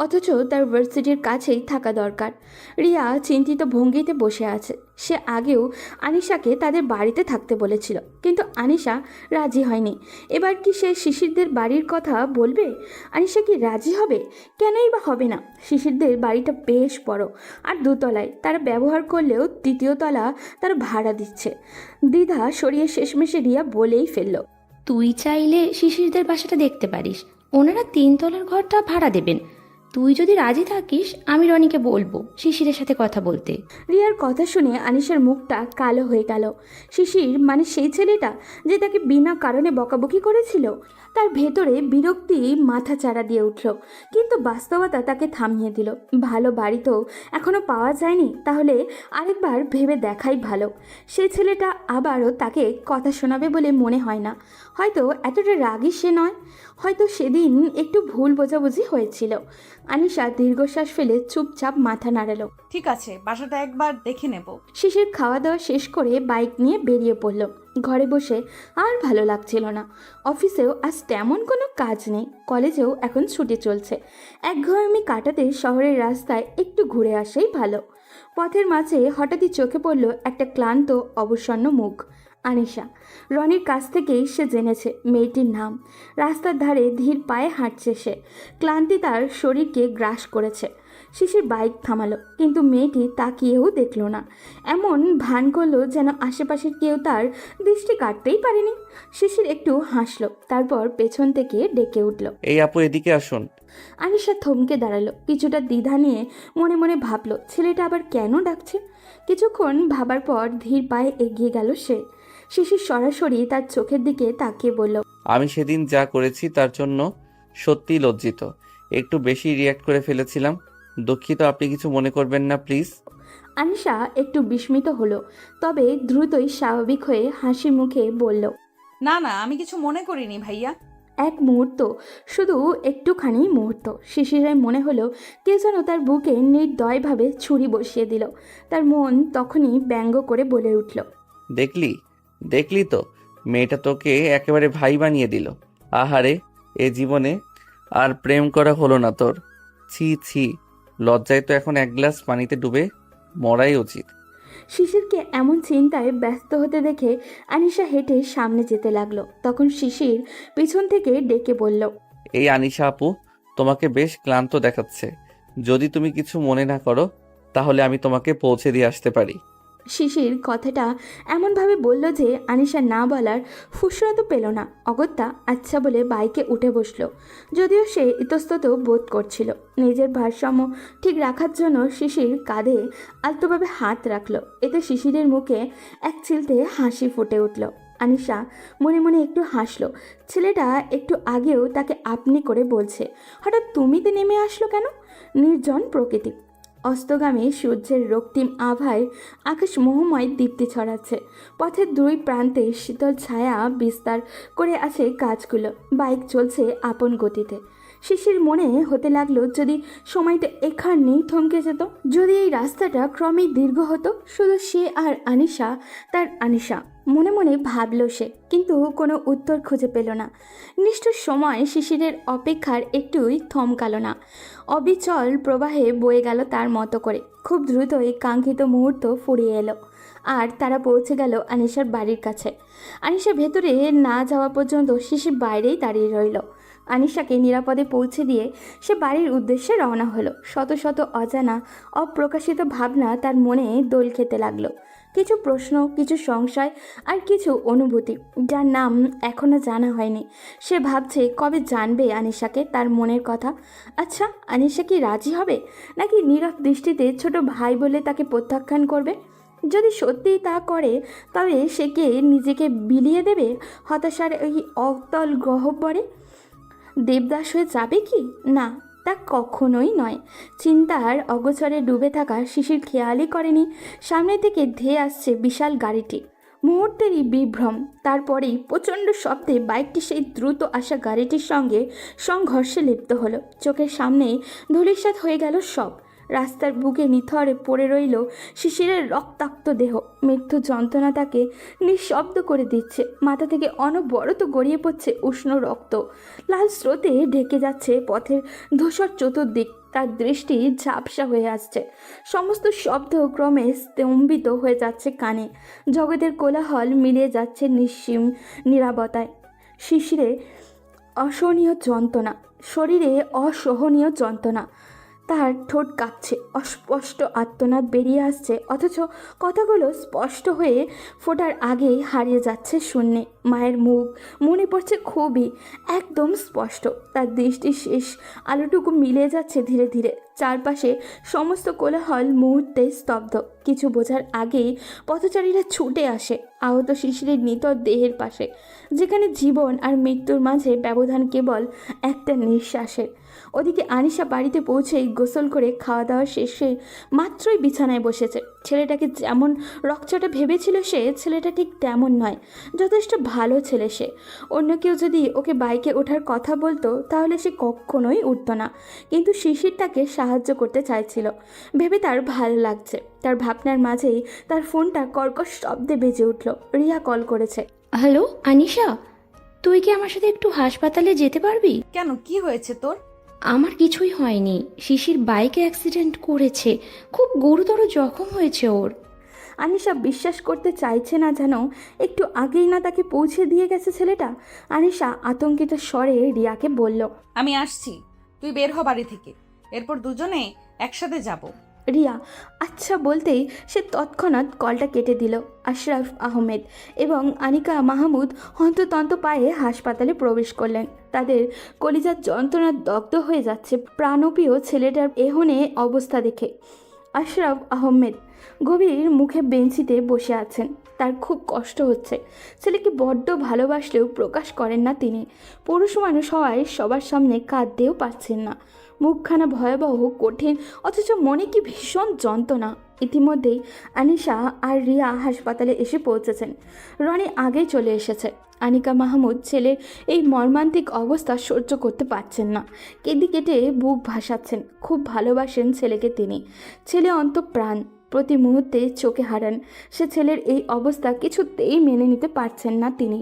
অথচ তার ভার্সিটির কাছেই থাকা দরকার। রিয়া চিন্তিত ভঙ্গিতে বসে আছে। সে আগেও আনিশাকে তাদের বাড়িতে থাকতে বলেছিল, কিন্তু আনিশা রাজি হয়নি। এবার কি সে শিশিরদের বাড়ির কথা বলবে? আনিশা কি রাজি হবে? কেনই বা হবে না? শিশিরদের বাড়িটা বেশ বড় আর দোতলায়, তারা ব্যবহার করলেও তৃতীয় তলা তারা ভাড়া দিচ্ছে। দ্বিধা সরিয়ে শেষমেশে রিয়া বলেই ফেলল, তুই চাইলে শিশিরদের বাসাটা দেখতে পারিস, ওনারা 3 তলার ঘরটা ভাড়া দেবেন। তুই যদি রাজি থাকিস আমি রনিকে বলবো শিশিরের সাথে কথা বলতে। রিয়ার কথা শুনে আনিশার মুখটা কালো হয়ে গেল। শিশির মানে সেই ছেলেটা যে তাকে বিনা কারণে বকাবকি করেছিল। তার ভেতরে বিরক্তি মাথা চাড়া দিয়ে উঠল, কিন্তু বাস্তবতা তাকে থামিয়ে দিল। ভালো বাড়ি তো এখনও পাওয়া যায়নি, তাহলে আরেকবার ভেবে দেখাই ভালো। সে ছেলেটা আবারও তাকে কথা শোনাবে বলে মনে হয় না। হয়তো এতটা রাগী সে নয়, হয়তো সেদিন একটু ভুল বোঝাবুঝি হয়েছিল। আনিশা দীর্ঘশ্বাস ফেলে চুপচাপ মাথা নাড়ালো। ঠিক আছে, বাসাটা একবার দেখে নেব। শিশির খাওয়া দাওয়া শেষ করে বাইক নিয়ে বেরিয়ে পড়ল। ঘরে বসে আর ভালো লাগছিল না। অফিসেও আজ তেমন কোনো কাজ নেই, কলেজেও এখন ছুটি চলছে। একঘেয়েমি কাটাতে শহরের রাস্তায় একটু ঘুরে আসেই ভালো। পথের মাঝে হঠাৎই চোখে পড়ল একটা ক্লান্ত অবসন্ন মুখ। আনিশা। রনির কাছ থেকেই সে জেনেছে মেয়েটির নাম। রাস্তার ধারে ধীর পায়ে হাঁটছে সে। ক্লান্তি তার শরীরকে গ্রাস করেছে। শিশির বাইক থামালো, কিন্তু মেয়েটি তাকিয়েও দেখল না। এমন ভান করলো যেন আশেপাশের কেউ তার দৃষ্টি কাটতেই পারেনি। শিশির একটু হাসলো, তারপর পেছন থেকে ডেকে উঠল, এই আপু এদিকে আসুন। আনিশা থমকে দাঁড়ালো, কিছুটা দ্বিধা নিয়ে মনে মনে ভাবলো ছেলেটা আবার কেন ডাকছে। কিছুক্ষণ ভাবার পর ধীর পায়ে এগিয়ে গেল সে। শিশির সরাসরি তার চোখের দিকে তাকিয়ে বলল, আমি সেদিন যা করেছি তার জন্য সত্যিই লজ্জিত। একটু বেশি রিয়্যাক্ট করে ফেলেছিলাম, দুঃখিত। আপনি কিছু মনে করবেন না প্লিজ। আনিশা একটু বিস্মিত হলো, তবে দ্রুতই স্বাভাবিক হয়ে হাসি মুখে বলল, না না, আমি কিছু মনে করিনি ভাইয়া। এক মুহূর্ত, শুধু একটুখানি মুহূর্ত, শিশিরের মনে হলো কে যেন তার বুকে নির্দয়ভাবে ছুরি বসিয়ে দিল। তার মন তখনই ব্যঙ্গ করে বলে উঠল, দেখলি দেখলি তো, মেয়েটা তোকে একেবারে ভাই বানিয়ে দিল। আহারে, এ জীবনে আর প্রেম করা হলো না তোর। ছি ছি, লজ্জায় তো এখন এক গ্লাস পানিতে ডুবে মরাই উচিত। শিশিরকে এমন চিন্তায় ব্যস্ত হতে দেখে আনিশা হেঁটে সামনে যেতে লাগলো। তখন শিশির পিছন থেকে ডেকে বলল, এই আনিশা আপু, তোমাকে বেশ ক্লান্ত দেখাচ্ছে। যদি তুমি কিছু মনে না করো তাহলে আমি তোমাকে পৌঁছে দিয়ে আসতে পারি। শিশির কথাটা এমনভাবে বলল যে আনিশা না বলার ফুসরত পেল না। অগত্যা আচ্ছা বলে বাইকে উঠে বসল, যদিও সে ইতস্তত বোধ করছিল। নিজের ভারসাম্য ঠিক রাখার জন্য শিশির কাঁধে আলতোভাবে হাত রাখলো। এতে শিশিরের মুখে এক চিলতে হাসি ফুটে উঠল। আনিশা মনে মনে একটু হাসলো। ছেলেটা একটু আগেও তাকে আপনি করে বলছে, হঠাৎ তুমিতে নেমে আসলো কেন? নির্জন প্রকৃতি, অস্তগামী সূর্যের রক্তিম আভায় আকাশ মোহময় দীপ্তি ছড়াচ্ছে। পথের দুই প্রান্তে শীতল ছায়া বিস্তার করে আছে গাছগুলো। বাইক চলছে আপন গতিতে। শিশির মনে হতে লাগলো যদি সময়টা এখানেই থমকে যেত, যদি এই রাস্তাটা ক্রমেই দীর্ঘ হতো, শুধু সে আর আনিশা, তার আনিশা। মনে মনে ভাবল সে, কিন্তু কোনো উত্তর খুঁজে পেল না। নিষ্ঠুর সময় শিশিরের অপেক্ষার একটুই থমকালো না, অবিচল প্রবাহে বয়ে গেল তার মতো করে। খুব দ্রুতই কাঙ্ক্ষিত মুহূর্ত ফুরিয়ে এলো, আর তারা পৌঁছে গেল আনিশার বাড়ির কাছে। আনিশা ভেতরে না যাওয়া পর্যন্ত শিশির বাইরেই দাঁড়িয়ে রইল। আনিশাকে নিরাপদে পৌঁছে দিয়ে সে বাড়ির উদ্দেশ্যে রওনা হলো। শত শত অজানা অপ্রকাশিত ভাবনা তার মনে দোল খেতে লাগলো। কিছু প্রশ্ন, কিছু সংশয়, আর কিছু অনুভূতি যার নাম এখনও জানা হয়নি। সে ভাবছে কবে জানবে আনিশাকে তার মনের কথা। আচ্ছা, আনিশা কি রাজি হবে, নাকি নীরব দৃষ্টিতে ছোট ভাই বলে তাকে প্রত্যাখ্যান করবে? যদি সত্যিই তা করে, তবে সে কে নিজেকে বিলিয়ে দেবে হতাশার এই অতল গহ্বরে? দেবদাস হয়ে যাবে কি? না, তা কখনোই নয়। চিন্তার অগোচরে ডুবে থাকা শিশির খেয়ালই করেনি সামনে থেকে ধেয়ে আসছে বিশাল গাড়িটি। মুহূর্তেরই বিভ্রম, তারপরেই প্রচণ্ড শব্দে বাইকটি সেই দ্রুত আসা গাড়িটির সঙ্গে সংঘর্ষে লিপ্ত হলো। চোখের সামনেই ধূলিসাৎ হয়ে গেল সব। রাস্তার বুকে নিথরে পড়ে রইল শিশিরের রক্তাক্ত দেহ। মৃত্যু যন্ত্রণা তাকে নিঃশব্দ করে দিচ্ছে। মাথা থেকে অনবরত গড়িয়ে পড়ছে উষ্ণ রক্ত। লাল স্রোতে ঢেকে যাচ্ছে পথের ধূসর চতুর্দিক। তার দৃষ্টি ঝাপসা হয়ে আসছে। সমস্ত শব্দ ক্রমে স্তম্ভিত হয়ে যাচ্ছে কানে। জগতের কোলাহল মিলিয়ে যাচ্ছে নিঃসীম নীরবতায়। শিশিরে অসহনীয় যন্ত্রণা, শরীরে অসহনীয় যন্ত্রণা। তার ঠোঁট কাঁপছে, অস্পষ্ট আর্তনাদ বেরিয়ে আসছে, অথচ কথাগুলো স্পষ্ট হয়ে ফোটার আগেই হারিয়ে যাচ্ছে শূন্যে। মায়ের মুখ মনে পড়ছে খুবই, একদম স্পষ্ট। তার দৃষ্টি শেষ আলোটুকু মিলিয়ে যাচ্ছে ধীরে ধীরে। চারপাশে সমস্ত কোলাহল মুহূর্তে স্তব্ধ। কিছু বোঝার আগেই পথচারীরা ছুটে আসে আহত শিশিরের নিতর দেহের পাশে, যেখানে জীবন আর মৃত্যুর মাঝে ব্যবধান কেবল একটা নিঃশ্বাসের। ওদিকে আনিশা বাড়িতে পৌঁছেই গোসল করে খাওয়া দাওয়া শেষে মাত্রই বিছানায় বসেছে। ছেলেটাকে যেমন রকচটা ভেবেছিল সে, ছেলেটা ঠিক তেমন নয়। যথেষ্ট ভালো ছেলে সে। অন্য কেউ যদি ওকে বাইকে ওঠার কথা বলতো তাহলে সে কখনোই উঠতো না, কিন্তু শিশির তাকে সাহায্য করতে চাইছিল ভেবে তার ভালো লাগছে। তার ভাবনার মাঝেই তার ফোনটা কর্কশ শব্দে বেজে উঠল। রিয়া কল করেছে। হ্যালো আনিশা, তুই কি আমার সাথে একটু হাসপাতালে যেতে পারবি? কেন, কি হয়েছে তোর? আমার কিছুই হয়নি, শিশির বাইকে অ্যাক্সিডেন্ট করেছে, খুব গুরুতর জখম হয়েছে ওর। আনিশা বিশ্বাস করতে চাইছে না যেন একটু আগেই না তাকে পৌঁছে দিয়ে গেছে ছেলেটা। আনিশা আতঙ্কিত স্বরে রিয়াকে বলল। আমি আসছি, তুই বের হ বাড়ি থেকে, এরপর দুজনে একসাথে যাব। রিয়া আচ্ছা বলতেই সে তৎক্ষণাৎ কলটা কেটে দিল। আশরাফ আহমেদ এবং আনিকা মাহমুদ হন্ততন্ত পায়ে হাসপাতালে প্রবেশ করলেন। তাদের কলিজার যন্ত্রণা দগ্ধ হয়ে যাচ্ছে প্রাণপ্রিয় ছেলেটার এহনে অবস্থা দেখে। আশরাফ আহমেদ গভীর মুখে বেঞ্চিতে বসে আছেন। তার খুব কষ্ট হচ্ছে। ছেলেকে বড্ড ভালোবাসলেও প্রকাশ করেন না তিনি। পুরুষ মানুষ হওয়ায় সবার সামনে কাঁদতেও পারছেন না। মুখখানা ভয়াবহ, কঠিন, অথচ মনে কি ভীষণ যন্ত্রণা। ইতিমধ্যেই আনিশা আর রিয়া হাসপাতালে এসে পৌঁছেছেন। রনি আগেই চলে এসেছে। আনিকা মাহমুদ ছেলের এই মর্মান্তিক অবস্থা সহ্য করতে পারছেন না। কেঁদে কেটে বুক ভাসাচ্ছেন। খুব ভালোবাসেন ছেলেকে তিনি। ছেলে অন্তঃপ্রাণ, প্রতি মুহূর্তে চোখে হারান। সে ছেলের এই অবস্থা কিছুতেই মেনে নিতে পারছেন না তিনি।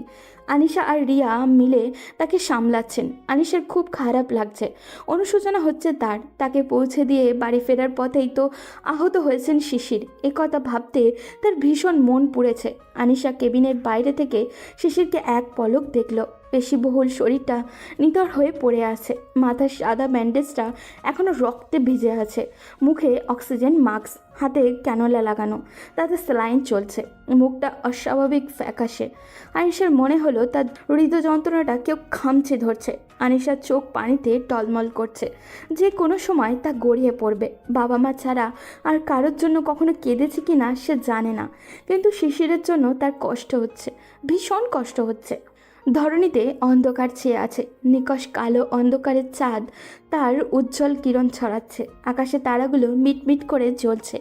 আনিশা আর রিয়া মিলে তাকে সামলাচ্ছেন। আনিশার খুব খারাপ লাগছে, অনুশোচনা হচ্ছে তার। তাকে পৌঁছে দিয়ে বাড়ি ফেরার পথেই তো আহত হয়েছেন শিশির। কথা ভাবতে তার ভীষণ মন পুড়েছে। আনিশা কেবিনের বাইরে থেকে শিশিরকে এক পলক দেখল। পেশিবহুল শরীরটা নিথর হয়ে পড়ে আছে। মাথার সাদা ব্যান্ডেজটা এখনও রক্তে ভিজে আছে। মুখে অক্সিজেন মাস্ক, হাতে ক্যানোলা লাগানো, তাতে স্যালাইন চলছে। মুখটা অস্বাভাবিক ফ্যাকাশে। আনিশার মনে হলো তার হৃদয় যন্ত্রণাটা কেউ খামচে ধরছে। আনিশার চোখ পানিতে টলমল করছে, যে কোনো সময় তা গড়িয়ে পড়বে। বাবা মা ছাড়া আর কারোর জন্য কখনো কেঁদেছে কি না সে জানে না, কিন্তু শিশিরের জন্য তার কষ্ট হচ্ছে, ভীষণ কষ্ট হচ্ছে। ধরণীতে অন্ধকার ছেয়ে আছে। নিকষ কালো অন্ধকারের চাঁদ তার উজ্জ্বল কিরণ ছড়াচ্ছে। আকাশে তারাগুলো মিটমিট করে জ্বলছে।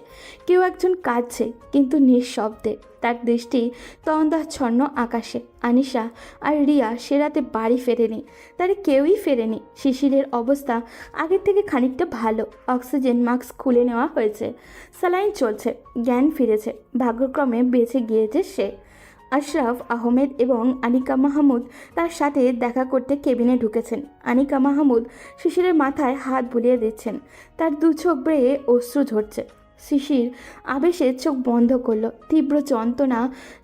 কেউ একজন কাঁদছে, কিন্তু নিঃশব্দে। তার দৃষ্টি তন্দাচ্ছন্ন আকাশে। আনিশা আর রিয়া সে রাতে বাড়ি ফেরেনি, তারা কেউই ফেরেনি। শিশিরের অবস্থা আগের থেকে খানিকটা ভালো। অক্সিজেন মাস্ক খুলে নেওয়া হয়েছে, স্যালাইন চলছে, জ্ঞান ফিরেছে। ভাগ্যক্রমে বেঁচে গিয়েছে সে। আশরাফ আহমেদ এবং আনিকা মাহমুদ তার সাথে দেখা করতে কেবিনে ঢুকেছেন। আনিকা মাহমুদ শিশিরের মাথায় হাত বুলিয়ে দিচ্ছেন। তার দু চোখ বেয়ে অশ্রু ঝরছে। শিশির আবেশে চোখ বন্ধ করলো। তীব্র যন্ত্রণা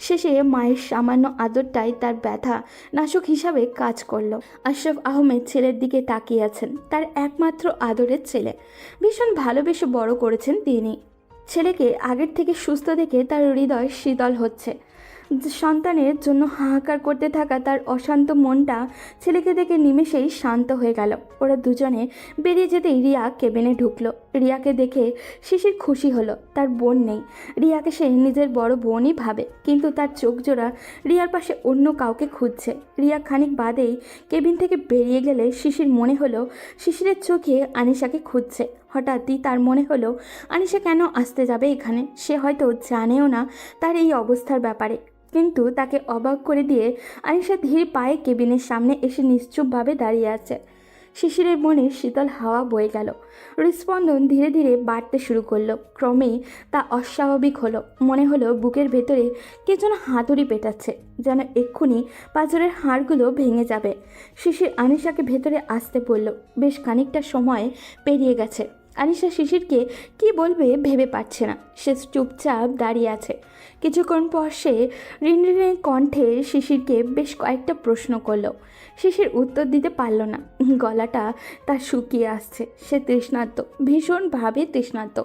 শেষে মায়ের সামান্য আদরটাই তার ব্যথা নাশক হিসাবে কাজ করলো। আশরাফ আহমেদ ছেলের দিকে তাকিয়ে আছেন। তার একমাত্র আদরের ছেলে, ভীষণ ভালোবেসে বড় করেছেন তিনি। ছেলেকে আগের থেকে সুস্থ দেখে তার হৃদয় শীতল হচ্ছে। সন্তানের জন্য হাহাকার করতে থাকা তার অশান্ত মনটা ছেলেকে দেখে নিমেষেই শান্ত হয়ে গেল। ওরা দুজনে বেরিয়ে যেতেই রিয়া কেবিনে ঢুকলো। রিয়াকে দেখে শিশির খুশি হলো। তার বোন নেই, রিয়াকে সে নিজের বড় বোনই ভাবে, কিন্তু তার চোখ জোড়া রিয়ার পাশে অন্য কাউকে খুঁজছে। রিয়া খানিক বাদেই কেবিন থেকে বেরিয়ে গেলে শিশির মনে হলো শিশিরের চোখে আনিশাকে খুঁজছে। হঠাৎই তার মনে হলো আনিশা কেন আসতে যাবে এখানে। সে হয়তো জানেও না তার এই অবস্থার ব্যাপারে, কিন্তু তাকে অবাক করে দিয়ে আনিশা ধীর পায়ে কেবিনের সামনে এসে নিশ্চুপভাবে দাঁড়িয়ে আছে। শিশিরের মনে শীতল হাওয়া বয়ে গেল। হৃৎস্পন্দন ধীরে ধীরে বাড়তে শুরু করলো। ক্রমে তা অস্বাভাবিক হলো। মনে হলো বুকের ভেতরে কে যেন হাতুড়ি পেটাচ্ছে, যেন এক্ষুনি পাঁজরের হাড়গুলো ভেঙে যাবে। শিশির আনিশাকে ভেতরে আসতে বলল। বেশ খানিকটা সময় পেরিয়ে গেছে। আনিশা শিশিরকে কি বলবে ভেবে পাচ্ছে না। সে চুপচাপ দাঁড়িয়ে আছে। কিছুক্ষণ পর সে রিনরিনে কণ্ঠে শিশিরকে বেশ কয়েকটা প্রশ্ন করলো। শিশির উত্তর দিতে পারল না। গলাটা তার শুকিয়ে আসছে। সে তৃষ্ণার্ত, ভীষণভাবে তৃষ্ণার্ত।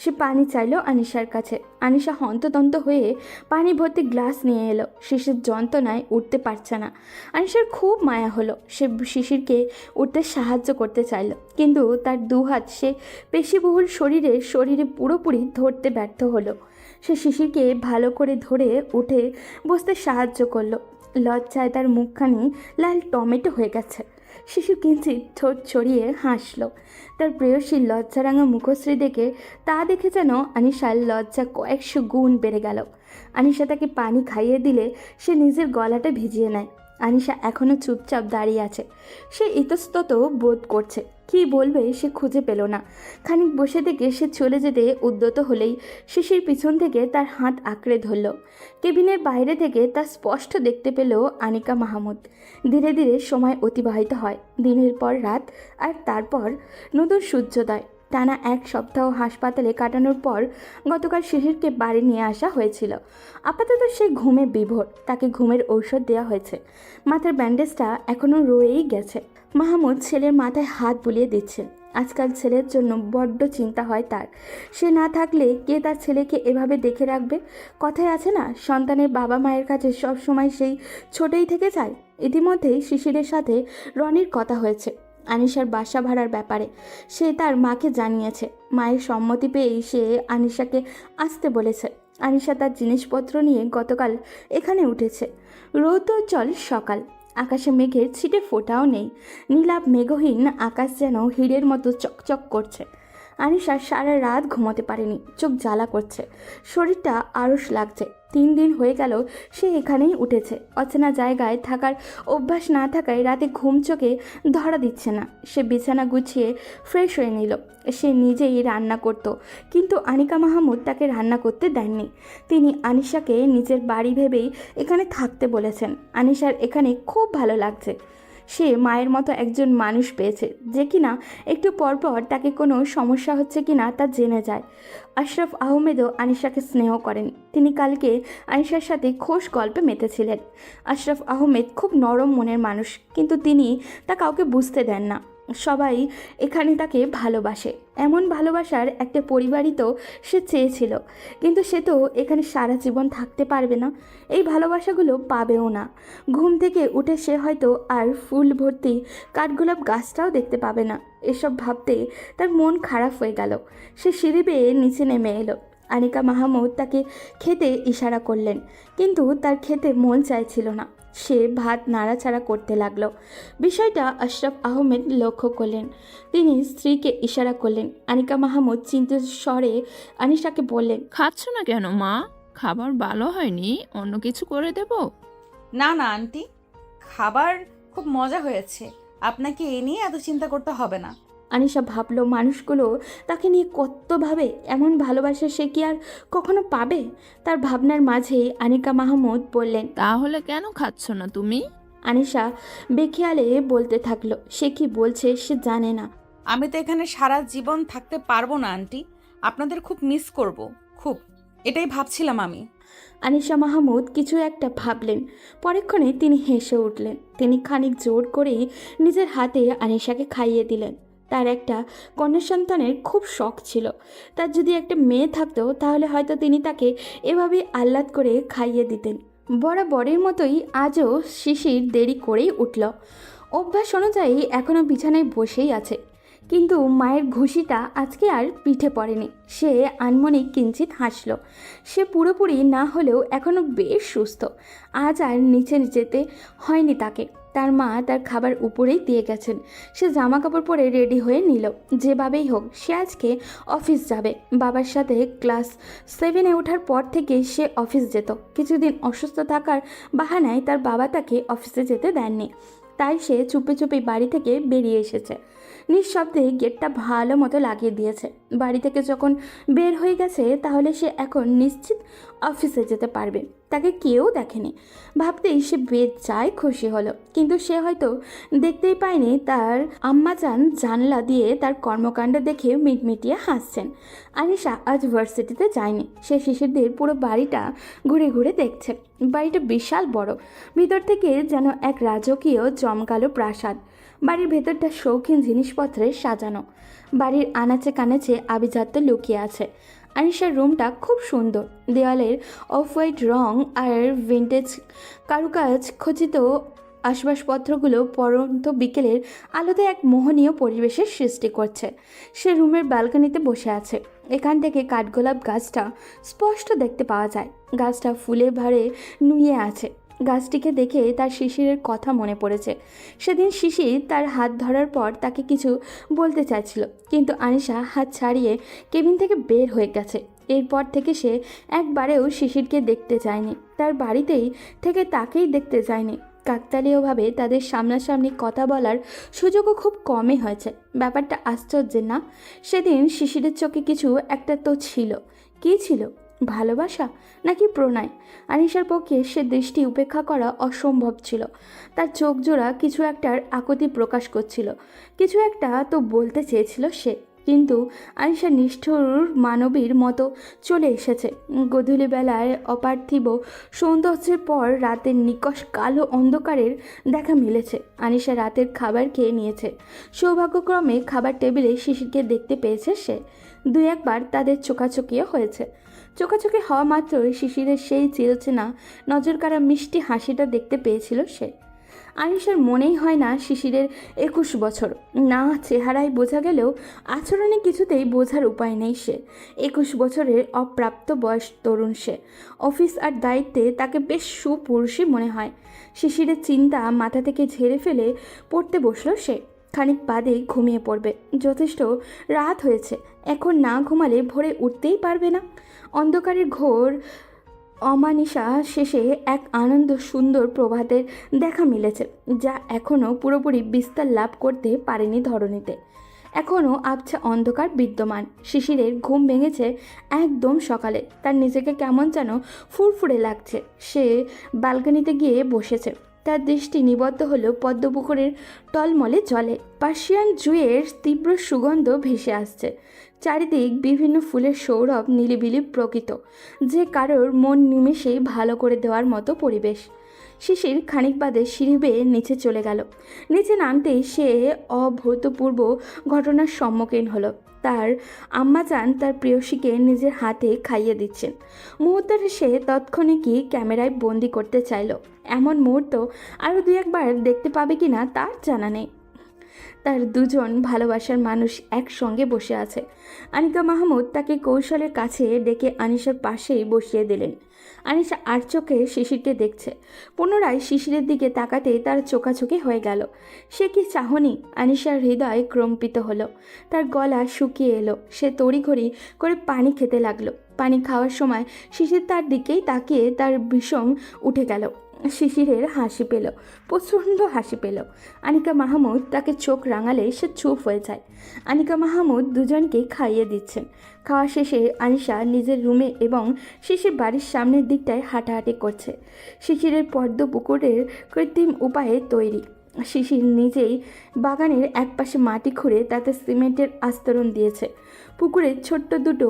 সে পানি চাইল আনিশার কাছে। আনিশা হন্তদন্ত হয়ে পানি ভর্তি গ্লাস নিয়ে এলো। শিশির যন্ত্রণায় উঠতে পারছে না। আনিশার খুব মায়া হলো। সে শিশিরকে উঠতে সাহায্য করতে চাইল, কিন্তু তার দুহাত সে পেশিবহুল শরীরে পুরোপুরি ধরতে ব্যর্থ হলো। সে শিশিরকে ভালো করে ধরে উঠে বসতে সাহায্য করলো। লজ্জায় তার মুখখানি লাল টমেটো হয়ে গেছে। শিশু কিঞ্চিত ঠোঁট ছড়িয়ে হাসল। তার প্রেয়সীর লজ্জারাঙা মুখশ্রী দেখে যেন আনিশার লজ্জা কয়েকশো গুণ বেড়ে গেল। আনিশা তাকে পানি খাইয়ে দিলে সে নিজের গলাটা ভিজিয়ে নেয়। আনিশা এখনও চুপচাপ দাঁড়িয়ে আছে। সে ইতস্তত বোধ করছে। কী বলবে সে খুঁজে পেল না। খানিক বসে থেকে সে চলে যেতে উদ্যত হলেই শিশির পিছন থেকে তার হাত আঁকড়ে ধরল। কেবিনের বাইরে থেকে তা স্পষ্ট দেখতে পেল আনিকা মাহমুদ। ধীরে ধীরে সময় অতিবাহিত হয়। দিনের পর রাত, আর তারপর নতুন সূর্যোদয়। টানা 1 সপ্তাহ হাসপাতালে কাটানোর পর গতকাল শিশিরকে বাড়ি নিয়ে আসা হয়েছিল। আপাতত সে ঘুমে বিভোর। তাকে ঘুমের ঔষধ দেওয়া হয়েছে। মাথার ব্যান্ডেজটা এখনও রয়েই গেছে। মাহমুদ ছেলের মাথায় হাত বুলিয়ে দিচ্ছে। আজকাল ছেলের জন্য বড্ড চিন্তা হয় তার। সে না থাকলে কে তার ছেলেকে এভাবে দেখে রাখবে? কথায় আছে না, সন্তানের বাবা মায়ের কাছে সব সময় সেই ছোটই থেকে যায়। ইতিমধ্যেই শিশিরের সাথে রনির কথা হয়েছে আনিশার বাসা ভাড়ার ব্যাপারে। সে তার মাকে জানিয়েছে। মায়ের সম্মতি পেয়েই সে আনিশাকে আসতে বলেছে। আনিশা তার জিনিসপত্র নিয়ে গতকাল এখানে উঠেছে। রৌদ্রোজ্জ্বল সকাল। আকাশে মেঘের ছিটে ফোঁটাও নেই। নীলাভ মেঘহীন আকাশ যেন হীরের মতো চকচক করছে। আনিশা সারা রাত ঘুমোতে পারেনি। চোখ জ্বালা করছে, শরীরটা আড়স লাগছে। 3 দিন হয়ে গেল সে এখানেই উঠেছে। অচেনা জায়গায় থাকার অভ্যাস না থাকায় রাতে ঘুম চোখে ধরা দিচ্ছে না। সে বিছানা গুছিয়ে ফ্রেশ হয়ে নিল। সে নিজেই রান্না করত, কিন্তু আনিকা মাহমুদ তাকে রান্না করতে দেননি। তিনি আনিশাকে নিজের বাড়ি ভেবেই এখানে থাকতে বলেছেন। আনিশার এখানে খুব ভালো লাগছে। সে মায়ের মতো একজন মানুষ পেয়েছে, যে কিনা একটু পরপর তাকে কোনো সমস্যা হচ্ছে কিনা তা জেনে যায়। আশরাফ আহমেদও আনিশাকে স্নেহ করেন। তিনি কালকে আনিশার সাথে খোশ গল্পে মেতেছিলেন। আশরাফ আহমেদ খুব নরম মনের মানুষ, কিন্তু তিনি তা কাউকে বুঝতে দেন না। সবাই এখানে তাকে ভালোবাসে। এমন ভালোবাসার একটা পরিবারই তো সে চেয়েছিল, কিন্তু সে তো এখানে সারা জীবন থাকতে পারবে না। এই ভালোবাসাগুলো পাবেও না। ঘুম থেকে উঠে সে হয়তো আর ফুল ভর্তি কাঠগোলাপ গাছটাও দেখতে পাবে না। এসব ভাবতে তার মন খারাপ হয়ে গেল। সে সিঁড়ি বেয়ে নিচে নেমে এলো। আনিকা মাহমুদ তাকে খেতে ইশারা করলেন, কিন্তু তার খেতে মন চাইছিল না। সে ভাত নাড়াচাড়া করতে লাগলো। বিষয়টা আশরাফ আহমেদ লক্ষ্য করলেন। তিনি স্ত্রীকে ইশারা করলেন। আনিকা মাহমুদ চিন্তিত স্বরে আনিশাকে বললেন, খাচ্ছ না কেন মা? খাবার ভালো হয়নি, অন্য কিছু করে দেব? না না আন্টি, খাবার খুব মজা হয়েছে। আপনাকে এ নিয়ে এত চিন্তা করতে হবে না। আনিশা ভাবলো মানুষগুলো তাকে নিয়ে কত ভাবে। এমন ভালোবাসা সে কি আর কখনো পাবে? তার ভাবনার মাঝেই আনিকা মাহমুদ বললেন, তাহলে কেন খাচ্ছ না তুমি? আনিশা বেখেয়ালে বলতে থাকলো। সে কি বলছে সে জানে না। আমি তো এখানে সারা জীবন থাকতে পারবো না আন্টি। আপনাদের খুব মিস করব, খুব। এটাই ভাবছিলাম আমি। আনিশা মাহমুদ কিছু একটা ভাবলেন। পরক্ষণে তিনি হেসে উঠলেন। তিনি খানিক জোর করেই নিজের হাতে আনিশাকে খাইয়ে দিলেন। তার একটা কন্যা সন্তানের খুব শখ ছিল। তার যদি একটা মেয়ে থাকতো তাহলে হয়তো তিনি তাকে এভাবেই আহ্লাদ করে খাইয়ে দিতেন। বরাবরের মতোই আজও শিশির দেরি করেই উঠল। অভ্যাস অনুযায়ী এখনও বিছানায় বসেই আছে, কিন্তু মায়ের ঘুষিটা আজকে আর পিঠে পড়েনি। সে আনমনে কিঞ্চিত হাসল। সে পুরোপুরি না হলেও এখনও বেশ সুস্থ। আজ আর নিচে যেতে হয়নি তাকে। তার মা তার খাবার উপরেই দিয়ে গেছেন। সে জামা কাপড় পরে রেডি হয়ে নিল। যেভাবেই হোক সে আজকে অফিস যাবে। বাবার সাথে ক্লাস 7-এ ওঠার পর থেকে সে অফিস যেত। কিছুদিন অসুস্থ থাকার বাহানায় তার বাবা তাকে অফিসে যেতে দেননি। তাই সে চুপে চুপে বাড়ি থেকে বেরিয়ে এসেছে। নিঃশব্দে গেটটা ভালো মতো লাগিয়ে দিয়েছে। বাড়ি থেকে যখন বের হয়ে গেছে তাহলে সে এখন নিশ্চিত অফিসে যেতে পারবে। তাকে কেউ দেখেনি ভাবতেই সে বেজায় খুশি হলো। কিন্তু সে হয়তো দেখতেই পায়নি তার আম্মাজান জানলা দিয়ে তার কর্মকাণ্ড দেখে মিটমিটিয়ে হাসছেন। আনিশা আজ ভার্সিটিতে যায়নি। সে শিশিরদের পুরো বাড়িটা ঘুরে ঘুরে দেখছে। বাড়িটা বিশাল বড়, ভিতর থেকে যেন এক রাজকীয় জমকালো প্রাসাদ। বাড়ির ভেতরটা শৌখিন জিনিসপত্রে সাজানো। বাড়ির আনাচে কানাচে আভিজাত্য লুকিয়ে আছে। আনিশার রুমটা খুব সুন্দর। দেওয়ালের অফ হোয়াইট রং আর ভিন্টেজ কারুকাজ খচিত আসবাবপত্রগুলো পরন্ত বিকেলের আলোতে এক মোহনীয় পরিবেশের সৃষ্টি করছে। সে রুমের ব্যালকনিতে বসে আছে। এখান থেকে কাঠগোলাপ গাছটা স্পষ্ট দেখতে পাওয়া যায়। গাছটা ফুলে ভারে নুয়ে আছে। গাছটিকে দেখে তার শিশিরের কথা মনে পড়েছে। সেদিন শিশির তার হাত ধরার পর তাকে কিছু বলতে চাইছিল, কিন্তু আনিশা হাত ছাড়িয়ে কেবিন থেকে বের হয়ে গেছে। এরপর থেকে সে একবারেও শিশিরকে দেখতে চায়নি। তার বাড়িতেই থেকে তাকেই দেখতে চায়নি। কাকতালীয়ভাবে তাদের সামনাসামনি কথা বলার সুযোগও খুব কমই হয়েছে। ব্যাপারটা আশ্চর্যের না? সেদিন শিশিরের চোখে কিছু একটা তো ছিল। কী ছিল? ভালোবাসা নাকি প্রণয়? আনিশার পক্ষে সে দৃষ্টি উপেক্ষা করা অসম্ভব ছিল। তার চোখ জোড়া কিছু একটার আকুতি প্রকাশ করছিল। কিছু একটা তো বলতে চেয়েছিল সে, কিন্তু আনিশা নিষ্ঠুর মানবীর মতো চলে এসেছে। গধূলি বেলায় অপার্থিব সৌন্দর্যের পর রাতের নিকষ কালো অন্ধকারের দেখা মিলেছে। আনিশা রাতের খাবার খেয়ে নিয়েছে। সৌভাগ্যক্রমে খাবার টেবিলে শিশিরকে দেখতে পেয়েছে সে। দুই একবার তাদের চোখাচোখিও হয়েছে। চোখাচোখি হওয়া মাত্রই শিশিরের সেই চিরচেনা নজরকাড়া মিষ্টি হাসিটা দেখতে পেয়েছিল সে। আনিশার মনেই হয় না শিশিরের 21 বছর। না, চেহারায় বোঝা গেলেও আচরণে কিছুতেই বোঝার উপায় নেই সে 21 বছরের অপ্রাপ্ত বয়স তরুণ সে। অফিস আর দায়িত্বে তাকে বেশ সুপুরুষই মনে হয়। শিশিরের চিন্তা মাথা থেকে ঝেড়ে ফেলে পড়তে বসলো সে। খানিক বাদে ঘুমিয়ে পড়বে। যথেষ্ট রাত হয়েছে, এখন না ঘুমালে ভোরে উঠতেই পারবে না। অন্ধকারের ঘোর অমানিশা শেষে এক আনন্দ সুন্দর প্রভাতের দেখা মিলেছে, যা এখনও পুরোপুরি বিস্তার লাভ করতে পারেনি ধরণীতে। এখনও আবছা অন্ধকার বিদ্যমান। শিশিরের ঘুম ভেঙেছে একদম সকালে। তার নিজেকে কেমন যেন ফুরফুরে লাগছে। সে ব্যালকনিতে গিয়ে বসেছে। তার দৃষ্টি নিবদ্ধ হলো পদ্মপুকুরের টলমলে জলে। পার্সিয়ান জুঁয়ের তীব্র সুগন্ধ ভেসে আসছে। চারিদিক বিভিন্ন ফুলের সৌরভ নিলিবিলি প্রকৃত, যে কারোর মন নিমেষেই ভালো করে দেওয়ার মতো পরিবেশ। শিশির খানিক বাদে সিঁড়ি বেয়ে নিচে চলে গেল। নিচে নামতেই সে অভূতপূর্ব ঘটনার সম্মুখীন হলো। তার আম্মাজান তার প্রেয়সীকে নিজের হাতে খাইয়ে দিচ্ছেন। মুহূর্তের সে তৎক্ষণিকই ক্যামেরায় বন্দি করতে চাইল। এমন মুহূর্ত আরও দু একবার দেখতে পাবে কিনা তার জানা নেই। তার দুজন ভালোবাসার মানুষ একসঙ্গে বসে আছে। আনিকা মাহমুদ তাকে কৌশলের কাছে ডেকে আনিশার পাশেই বসিয়ে দিলেন। আনিশা আর চোখে শিশিরকে দেখছে। পুনরায় শিশিরের দিকে তাকাতে তার চোখাচোখি হয়ে গেল। সে কি চাহনি? আনিশার হৃদয় কম্পিত হলো। তার গলা শুকিয়ে এলো। সে তড়িঘড়ি করে পানি খেতে লাগলো। পানি খাওয়ার সময় শিশির তার দিকেই তাকিয়ে তার বিষম উঠে গেল। শিশিরের হাসি পেল, প্রচণ্ড হাসি পেল। আনিকা মাহমুদ তাকে চোখ রাঙালে সে চুপ হয়ে যায়। আনিকা মাহমুদ দুজনকেই খাইয়ে দিচ্ছেন। খাওয়া শেষে আনিশা নিজের রুমে এবং শিশির বাড়ির সামনের দিকটায় হাঁটাহাঁটি করছে। শিশিরের পদ্ম পুকুরের কৃত্রিম উপায়ে তৈরি। শিশির নিজেই বাগানের একপাশে মাটি খুঁড়ে তাতে সিমেন্টের আস্তরণ দিয়েছে। পুকুরে ছোট্ট দুটো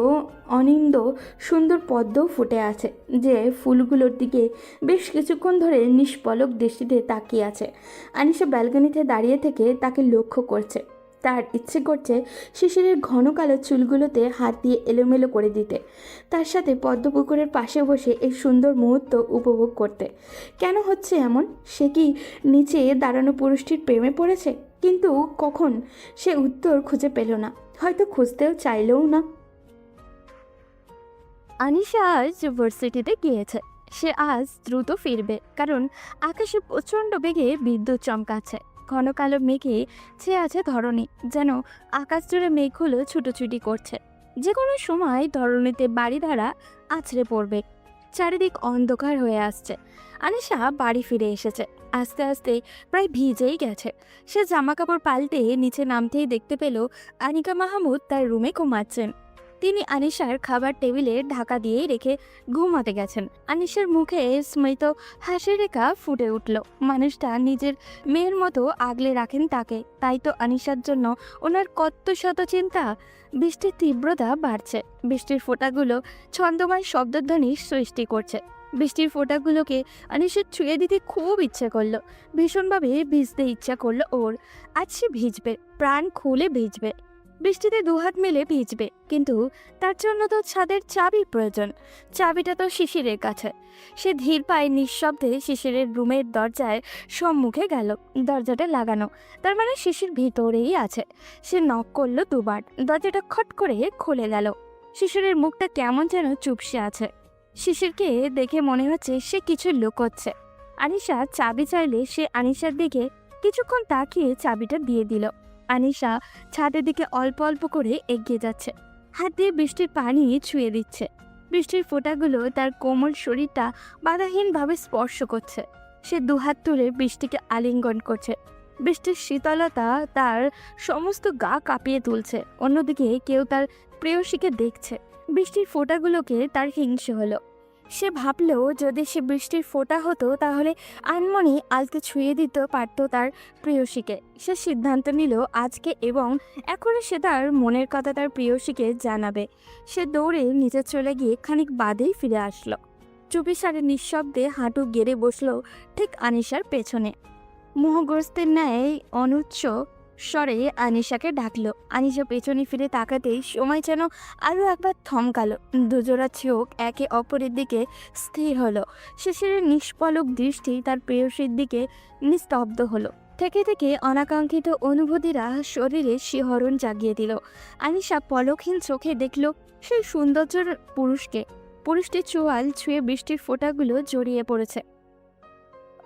অনিন্দ সুন্দর পদ্ম ফুটে আছে, যে ফুলগুলোর দিকে বেশ কিছুক্ষণ ধরে নিষ্পলক দৃষ্টিতে তাকিয়ে আছে। আনিশা ব্যালকনিতে দাঁড়িয়ে থেকে তাকে লক্ষ্য করছে। তার ইচ্ছে করছে শিশিরের ঘন কালো চুলগুলোতে হাত দিয়ে এলোমেলো করে দিতে, তার সাথে পদ্মপুকুরের পাশে বসে এই সুন্দর মুহূর্ত উপভোগ করতে। কেন হচ্ছে এমন? সে কি নিচে দাঁড়ানো পুরুষটির প্রেমে পড়েছে? কিন্তু কখন? সে উত্তর খুঁজে পেল না, হয়তো খুঁজতেও চাইলেও না। আনিশা আজ ভার্সিটিতে গিয়েছে। সে আজ দ্রুত ফিরবে, কারণ আকাশে প্রচণ্ড বেগে বিদ্যুৎ চমকাচ্ছে। ঘন কালো মেঘে ছেয়ে আছে ধরণী, যেন আকাশ জুড়ে মেঘগুলো ছুটোছুটি করছে। যে কোনো সময় ধরণীতে বাড়িধারা আছড়ে পড়বে। চারিদিক অন্ধকার হয়ে আসছে। আনিশা বাড়ি ফিরে এসেছে। আস্তে আস্তে প্রায় ভিজেই গেছে। সে জামা কাপড় পাল্টে নিচে নামতেই দেখতে পেল আনিকা মাহমুদ তার রুমে ঘুমাচ্ছেন। তিনি আনিশার খাবার টেবিলে ঢাকা দিয়েই রেখে ঘুমাতে গেছেন। আনিশার মুখে স্মিত হাসির রেখা ফুটে উঠল। মানুষটা নিজের মেয়ের মতো আগলে রাখেন তাকে, তাই তো আনিশার জন্য ওনার কত শত চিন্তা। বৃষ্টির তীব্রতা বাড়ছে। বৃষ্টির ফোঁটাগুলো ছন্দময় শব্দধ্বনি সৃষ্টি করছে। বৃষ্টির ফোঁটাগুলোকে আনিশার ছুঁয়ে দিতে খুব ইচ্ছে করলো। ভীষণভাবে ভিজতে ইচ্ছা করলো ওর। আজ সে ভিজবে, প্রাণ খুলে ভিজবে, বৃষ্টিতে দুহাত মেলে ভিজবে। কিন্তু তার জন্য তো ছাদের চাবির প্রয়োজন। চাবিটা তো শিশিরের কাছে। সে ধীর পায়ে নিঃশব্দে শিশিরের রুমের দরজায় সম্মুখে গেল। দরজাটা লাগানো, তার মানে শিশির ভিতরেই আছে। সে নক করলো দুবার। দরজাটা খট করে খুলে গেল। শিশিরের মুখটা কেমন যেন চুপসে আছে। শিশিরকে দেখে মনে হচ্ছে সে কিছু লুকোচ্ছে। আনিশা চাবি চাইলে সে আনিশার দিকে কিছুক্ষণ তাকিয়ে চাবিটা দিয়ে দিল। আনিশা ছাদের দিকে অল্প অল্প করে এগিয়ে যাচ্ছে, হাত দিয়ে বৃষ্টির পানি ছুঁয়ে দিচ্ছে। বৃষ্টির ফোঁটাগুলো তার কোমল শরীরটা বাধাহীনভাবে স্পর্শ করছে। সে দুহাত তুলে বৃষ্টিকে আলিঙ্গন করছে। বৃষ্টির শীতলতা তার সমস্ত গা কাঁপিয়ে তুলছে। অন্যদিকে কেউ তার প্রেয়সীকে দেখছে। বৃষ্টির ফোঁটাগুলোকে তার হিংসে হলো। সে ভাবল যদি সে বৃষ্টির ফোঁটা হতো তাহলে আনমনি আলতে ছুঁয়ে দিত পারত তার প্রেয়সীকে। সে সিদ্ধান্ত নিল আজকে এবং এখনই সে তার মনের কথা তার প্রেয়সীকে জানাবে। সে দৌড়ে নিচে চলে গিয়ে খানিক বাদেই ফিরে আসলো। চুপিসারে নিঃশব্দে হাঁটু গেড়ে বসলো ঠিক আনিশার পেছনে। মোহগ্রস্তের ন্যায় অনুচ্চ স্বরে আনিশাকে ডাকলো। আনিশা পেছনে ফিরে তাকাতেই সময় যেন আরও একবার থমকালো। দুজোড়া চোখ একে অপরের দিকে স্থির হলো। শিশিরের নিষ্পলক দৃষ্টি তার প্রেয়সীর দিকে নিস্তব্ধ হলো। থেকে থেকে অনাকাঙ্ক্ষিত অনুভূতিরা শরীরে শিহরণ জাগিয়ে দিল। আনিশা পলকহীন চোখে দেখল সেই সৌন্দর্যের পুরুষকে। পুরুষটির চোয়াল ছুঁয়ে বৃষ্টির ফোঁটাগুলো জড়িয়ে পড়েছে।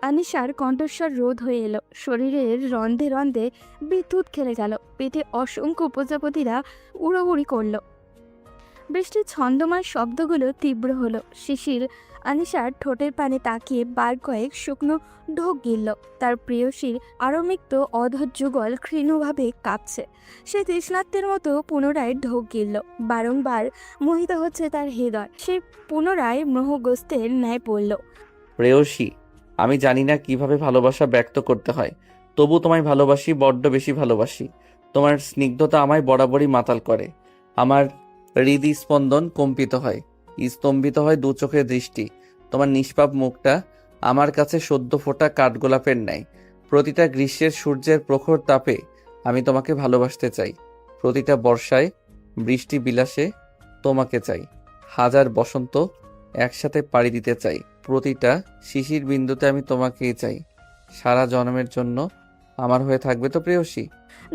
আনিশার কণ্ঠস্বর রোধ হয়ে এলো। শরীরের রন্ধে রন্ধে বিদ্যুৎ খেলে গেল। পেটে অসংখ্য প্রজাপতিরা উড়োউড়ি করল। বৃষ্টির ছন্দময় শব্দগুলো তীব্র হলো। শিশির আনিশার ঠোঁটের পানে তাকিয়ে বার কয়েক শুকনো ঢোক গিলল। তার প্রেয়সীর আরমিক্ত অধর যুগল ক্ষীণভাবে কাঁপছে। সে তৃষ্ণার্তের মতো পুনরায় ঢোক গিলল। বারংবার মোহিত হচ্ছে তার হৃদয়। সে পুনরায় মোহগ্রস্তের ন্যায় পড়ল। প্রেয়সী, আমি জানি না কিভাবে ভালোবাসা ব্যক্ত করতে হয়, তবু তোমায় ভালোবাসি, বড্ড বেশি ভালোবাসি। তোমার স্নিগ্ধতা আমায় বরাবরই মাতাল করে। আমার হৃদস্পন্দন কম্পিত হয়, স্তম্ভিত হয় দু চোখের দৃষ্টি। তোমার নিষ্পাপ মুখটা আমার কাছে সদ্য ফোটা কাঠগোলাপের ন্যায়। প্রতিটা গ্রীষ্মের সূর্যের প্রখর তাপে আমি তোমাকে ভালোবাসতে চাই। প্রতিটা বর্ষায় বৃষ্টি বিলাসে তোমাকে চাই। হাজার বসন্ত একসাথে পাড়ি দিতে চাই। প্রতিটা শিশির বিন্দুতে আমি তোমাকেই চাই। সারা জন্মের জন্য আমার হয়ে থাকবে তো প্রেয়সী?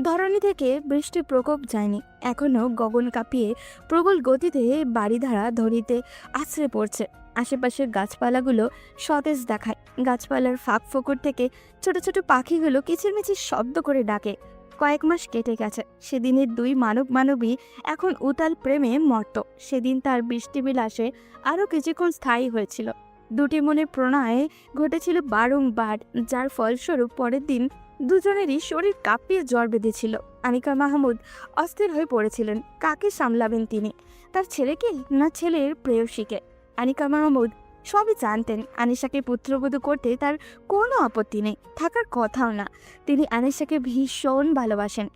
ধরণী থেকে বৃষ্টির প্রকোপ যায়নি। এখনও গগন কাঁপিয়ে প্রবল গতিতে বাড়িধারা ধরিতে আছড়ে পড়ছে। আশেপাশের গাছপালাগুলো সতেজ দেখায়। গাছপালার ফাঁক ফোকর থেকে ছোট ছোট পাখিগুলো কিচিরমিচির শব্দ করে ডাকে। কয়েক মাস কেটে গেছে। সেদিনের দুই মানব মানবী এখন উতাল প্রেমে মর্ত। সেদিন তার বৃষ্টিবিলাসে আরও কিছুক্ষণ স্থায়ী হয়েছিল। দুটি মনের প্রণয়ে ঘটেছিল বারংবার, যার ফলস্বরূপ পরের দিন দুজনেরই শরীর কাঁপিয়ে জ্বর বেঁধেছিল। আনিকা মাহমুদ অস্থির হয়ে পড়েছিলেন। কাকে সামলাবেন তিনি, তার ছেলেকে না ছেলের প্রেয়সীকে? আনিকা মাহমুদ সবই জানতেন। আনিশাকে পুত্রবধূ করতে তার কোনো আপত্তি নেই, থাকার কথাও না। তিনি আনিশাকে ভীষণ ভালোবাসেন।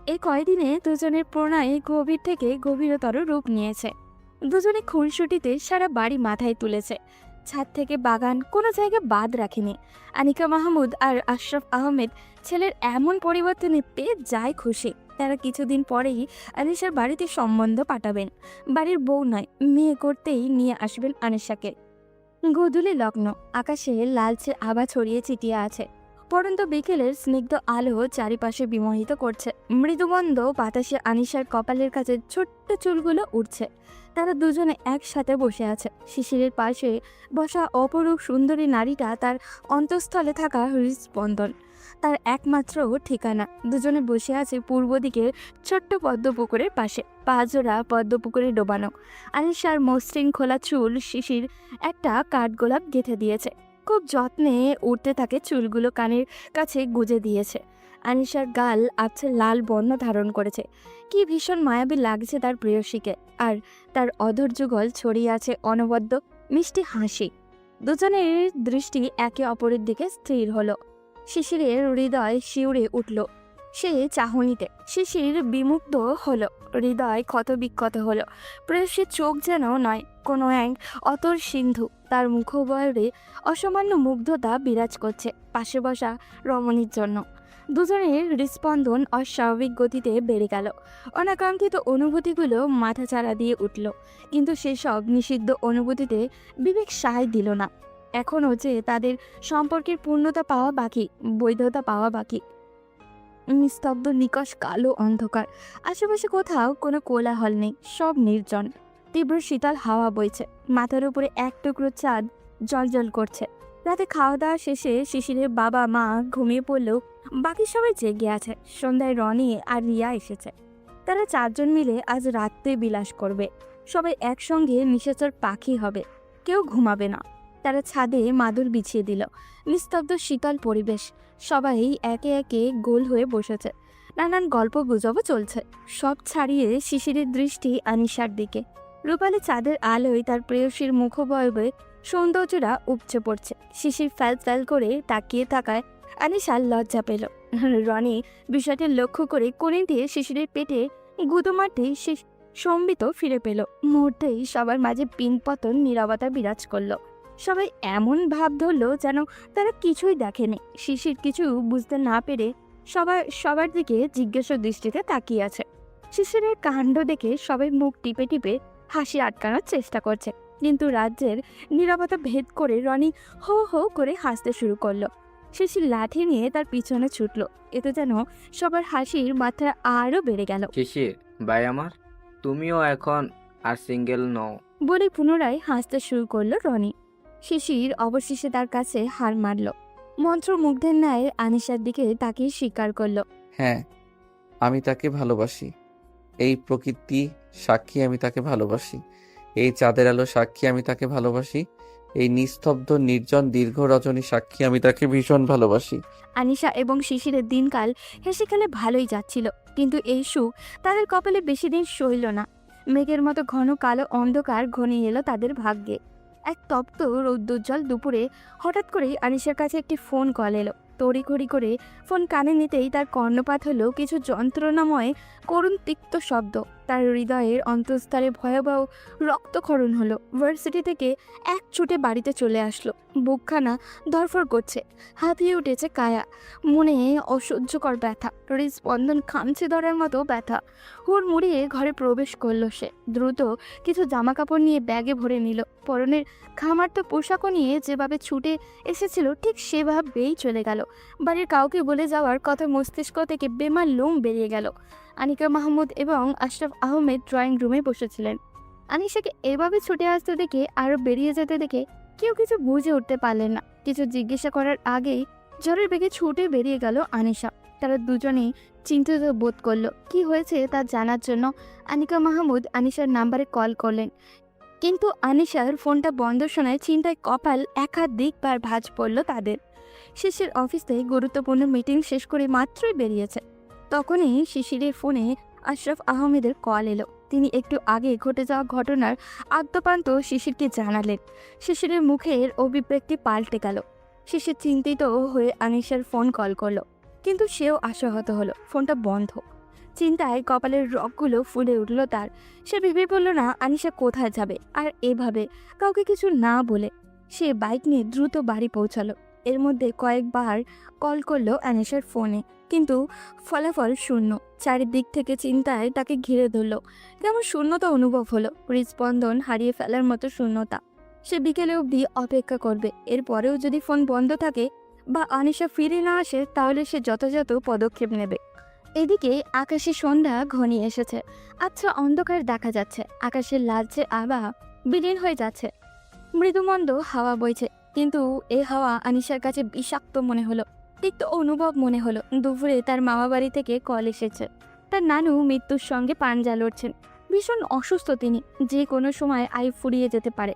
এই কয়দিনে দুজনের প্রণয়ে গভীর থেকে গভীরতর রূপ নিয়েছে। দুজনে খুনসুটিতে সারা বাড়ি মাথায় তুলেছে। ছাদ থেকে বাগান কোনো জায়গা বাদ রাখেনি। আনিকা মাহমুদ আর আশরাফ আহমেদ ছেলের এমন পরিবর্তনে পেয়ে যায় খুশি। তারা কিছুদিন পরেই আনিশার বাড়িতে সম্বন্ধ পাঠাবেন। বাড়ির বউ নয়, মেয়ে করতেই নিয়ে আসবেন আনিশাকে। গোধূলি লগ্ন, আকাশে লালচে আভা ছড়িয়ে ছিটিয়ে আছে। পরন্ত বিকেলের স্নিগ্ধ আলো চারিপাশে বিমোহিত করছে। মৃদুগন্ধ বাতাসে আনিশার কপালের কাছে ছোট্ট চুলগুলো উঠছে। তারা দুজনে একসাথে বসে আছে। শিশিরের পাশে বসা অপরূপ সুন্দরী নারীটা তার অন্তঃস্থলে থাকা হৃদস্পন্দন, তার একমাত্র ঠিকানা। দুজনে বসে আছে পূর্ব দিকের ছোট্ট পদ্মপুকুরের পাশে। পাঁচজোড়া পদ্মপুকুরে ডোবানো। আনিশার মসৃণ খোলা চুল শিশির একটা কাঠগোলাপ গেঁথে দিয়েছে। খুব যত্নে উঠতে থাকে চুলগুলো কানের কাছে গুজে দিয়েছে। আনিশার গাল আবছে লাল বর্ণ ধারণ করেছে। কি ভীষণ মায়াবী লাগছে তার প্রেয়সীকে, আর তার অধর যুগল ছড়িয়ে আছে অনবদ্য মিষ্টি হাসি। দুজনের দৃষ্টি একে অপরের দিকে স্থির হলো। শিশিরের হৃদয় শিউরে উঠল সে চাহনিতে। শিশির বিমুগ্ধ হলো, হৃদয় ক্ষতবিক্ষত হলো। প্রেয়সীর চোখ যেন নয়, কোনো এক অতর সিন্ধু। তার মুখবয়রে অসামান্য মুগ্ধতা বিরাজ করছে পাশে বসা রমণীর জন্য। দুজনের হৃস্পন্দন অস্বাভাবিক গতিতে বেড়ে গেল। অনাকাঙ্ক্ষিত অনুভূতিগুলো মাথাচাড়া দিয়ে উঠল, কিন্তু সেসব নিষিদ্ধ অনুভূতিতে বিবেক সায় দিল না। এখনও যে তাদের সম্পর্কের পূর্ণতা পাওয়া বাকি, বৈধতা পাওয়া বাকি। নিস্তব্ধ নিকষ কালো অন্ধকার। আশেপাশে কোথাও কোনো কোলাহল নেই, সব নির্জন। তীব্র শীতল হাওয়া বইছে, মাথার উপরে এক টুকরো চাঁদ জ্বলজ্বল করছে। রাতে খাওয়া দাওয়া শেষে শিশিরের বাবা মা ঘুমিয়ে পড়লেও বাকি সবাই জেগে আছে। সন্ধ্যায় রনি আর রিয়া এসেছে। তারা চারজন মিলে আজ রাত্রে বিলাস করবে। সবাই একসঙ্গে নিশাচর পাখি হবে, কেউ ঘুমাবে না। তারা ছাদে মাদুর বিছিয়ে দিল। নিস্তব্ধ শীতল পরিবেশ। সবাই একে একে গোল হয়ে বসেছে। নানান গল্প গুজবও চলছে। সব ছাড়িয়ে শিশিরের দৃষ্টি আনিশার দিকে। রূপালী চাঁদের আলোয় তার প্রেয়সীর মুখবয়বে সৌন্দর্যরা উপচে পড়ছে। শিশির ফ্যাল ফ্যাল করে তাকিয়ে থাকায় আনিশা লজ্জা পেল। রনি বিষয়টি লক্ষ্য করে কোণে দিয়ে শিশিরের পেটে গুঁতো মারতেই সে সম্বিত ফিরে পেল। মুহূর্তেই সবার মাঝে পিনপতন নীরবতা বিরাজ করলো। সবাই এমন ভাব ধরল যেন তারা কিছুই দেখেনি। শিশির কিছু বুঝতে না পেরে সবার দিকে জিজ্ঞাসা দৃষ্টিতে তাকিয়ে আছে। শিশিরের কাণ্ড দেখে সবাই মুখ টিপে টিপে হাসি আটকানোর চেষ্টা করছে, কিন্তু রাজ্যের নীরবতা ভেদ করে রনি হো হো করে হাসতে শুরু করলো। শিশির লাঠি নিয়ে তার পিছনে ছুটলো। এতে যেন সবার হাসির মাত্রা আরও বেড়ে গেল। শিশির ভাই আমার, তুমিও এখন আর সিঙ্গেল নও। বলে পুনরায় হাসতে শুরু করলো রনি। শিশির অবশেষে তার কাছে হার মারল। মন্ত্রমুগ্ধের ন্যায় আনিশার দিকে তাকিয়ে স্বীকার করলো। হ্যাঁ, আমি তাকে ভালোবাসি। এই প্রকৃতি সাক্ষী আমি তাকে ভালোবাসি। এই চাঁদের আলো সাক্ষী আমি তাকে ভালোবাসি। এই নিস্তব্ধ নির্জন দীর্ঘ রজনী সাক্ষী আমি তাকে ভীষণ ভালোবাসি। আনিশা এবং শিশিরের দিনকাল হেসে খেলে ভালোই যাচ্ছিল, কিন্তু এই সুখ তাদের কপালে বেশি দিন সইল না। মেঘের মতো ঘন কালো অন্ধকার ঘনিয়ে এলো তাদের ভাগ্যে। এক তপ্ত রৌদ্রোজ্জ্বল দুপুরে হঠাৎ করেই আনিশার কাছে একটি ফোন কল এলো। তড়িঘড়ি করে ফোন কানে নিতেই তার কর্ণপাত হলো কিছু যন্ত্রণাময় করুণ তিক্ত শব্দ। তার হৃদয়ের অন্তঃস্তরে ভয়াবহ রক্তক্ষরণ হলো। ভার্সিটি থেকে এক ছুটে বাড়িতে চলে আসলো। বুকখানা ধরফর করছে, হাঁপিয়ে উঠেছে কায়া। মনে অসহ্যকর ব্যথা, হৃদস্পন্দন খামচে ধরার মতো ব্যথা। হুড় মুড়িয়ে ঘরে প্রবেশ করলো সে। দ্রুত কিছু জামা কাপড় নিয়ে ব্যাগে ভরে নিল। পরনের খামার্ত পোশাকও নিয়ে যেভাবে ছুটে এসেছিল ঠিক সেভাবেই চলে গেল। বাড়ির কাউকে বলে যাওয়ার কথা মস্তিষ্ক থেকে বেমার লোম বেরিয়ে গেল। আনিকা মাহমুদ এবং আশরাফ আহমেদ ড্রয়িং রুমে বসেছিলেন। আনিশাকে এভাবে ছুটে আসতে দেখে আরও বেরিয়ে যেতে দেখে কেউ কিছু বুঝে উঠতে পারলেন না। কিছু জিজ্ঞাসা করার আগেই জ্বরের বেগে ছুটে বেরিয়ে গেল আনিশা। তারা দুজনেই চিন্তিত বোধ করলো। কি হয়েছে তা জানার জন্য আনিকা মাহমুদ আনিশার নাম্বারে কল করলেন, কিন্তু আনিশার ফোনটা বন্ধ শোনায় চিন্তায় কপাল একাধিক দিকবার ভাঁজ পড়ল তাদের। শিশির অফিসে গুরুত্বপূর্ণ মিটিং শেষ করে মাত্রই বেরিয়েছে। তখনই শিশিরের ফোনে আশরাফ আহমেদের কল এলো। তিনি একটু আগে ঘটে যাওয়া ঘটনার আদ্যপান্ত শিশিরকে জানালেন। শিশিরের মুখের অভিব্যক্তি পাল্টে গেল। শিশির চিন্তিত হয়ে আনিশার ফোন কল করলো, কিন্তু সেও আশাহত হলো। ফোনটা বন্ধ। চিন্তায় কপালের রগগুলো ফুলে উঠল তার। সে ভেবে বলল না আনিশা কোথায় যাবে, আর এভাবে কাউকে কিছু না বলে সে বাইক নিয়ে দ্রুত বাড়ি পৌঁছালো। এর মধ্যে কয়েকবার কল করলো আনিশার ফোনে, কিন্তু ফলাফল শূন্য। চারিদিক থেকে চিন্তায় তাকে ঘিরে ধরল। কেমন শূন্যতা অনুভব হলো, হৃদস্পন্দন হারিয়ে ফেলার মতো শূন্যতা। সে বিকেলে অবধি অপেক্ষা করবে। এরপরেও যদি ফোন বন্ধ থাকে বা আনিশা ফিরে না আসে, তাহলে সে যথাযথ পদক্ষেপ নেবে। এদিকে আকাশে সন্ধ্যা ঘনিয়ে এসেছে। আচ্ছা অন্ধকার দেখা যাচ্ছে। আকাশের লালচে আভা বিলীন হয়ে যাচ্ছে। মৃদুমন্দ হাওয়া বইছে, কিন্তু এই হাওয়া আনিশার কাছে বিষাক্ত মনে হলো। তিক্ত অনুভব মনে হলো। দুপুরে তার মামা বাড়ি থেকে কল এসেছে। তার নানু মৃত্যুর সঙ্গে পাঞ্জা লড়ছেন। ভীষণ অসুস্থ তিনি, যে কোনো সময় আয়ু ফুরিয়ে যেতে পারে।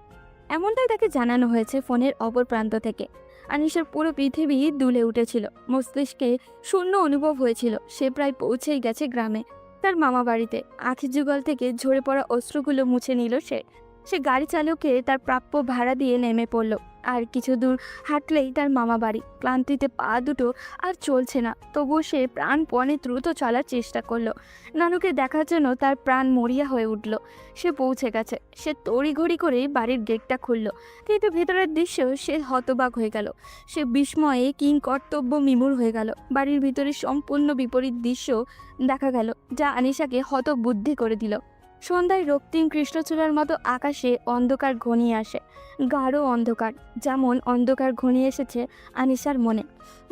এমনটাই তাকে জানানো হয়েছে ফোনের অপর প্রান্ত থেকে। আনিশার পুরো পৃথিবী দুলে উঠেছিল, মস্তিষ্কে শূন্য অনুভব হয়েছিল। সে প্রায় পৌঁছেই গেছে গ্রামে, তার মামা বাড়িতে। আখি যুগল থেকে ঝরে পড়া অশ্রুগুলো মুছে নিল সে। সে গাড়ি চালককে তার প্রাপ্য ভাড়া দিয়ে নেমে পড়ল। আর কিছু দূর হাঁটলেই তার মামা বাড়ি। ক্লান্তিতে পা দুটো আর চলছে না, তবুও সে প্রাণপণে দ্রুত চলার চেষ্টা করলো। নানুকে দেখার জন্য তার প্রাণ মরিয়া হয়ে উঠল। সে পৌঁছে গেছে। সে তড়িঘড়ি করে বাড়ির গেটটা খুলল, কিন্তু ভেতরের দৃশ্য সে হতবাক হয়ে গেল। সে বিস্ময়ে কিংকর্তব্য বিমূঢ় হয়ে গেল। বাড়ির ভিতরে সম্পূর্ণ বিপরীত দৃশ্য দেখা গেল, যা আনিশাকে হতবুদ্ধি করে দিল। সন্ধ্যায় রক্তিম কৃষ্ণচূড়ার মতো আকাশে অন্ধকার ঘনিয়ে আসে, গাঢ় অন্ধকার, যেমন অন্ধকার ঘনিয়ে এসেছে আনিশার মনে।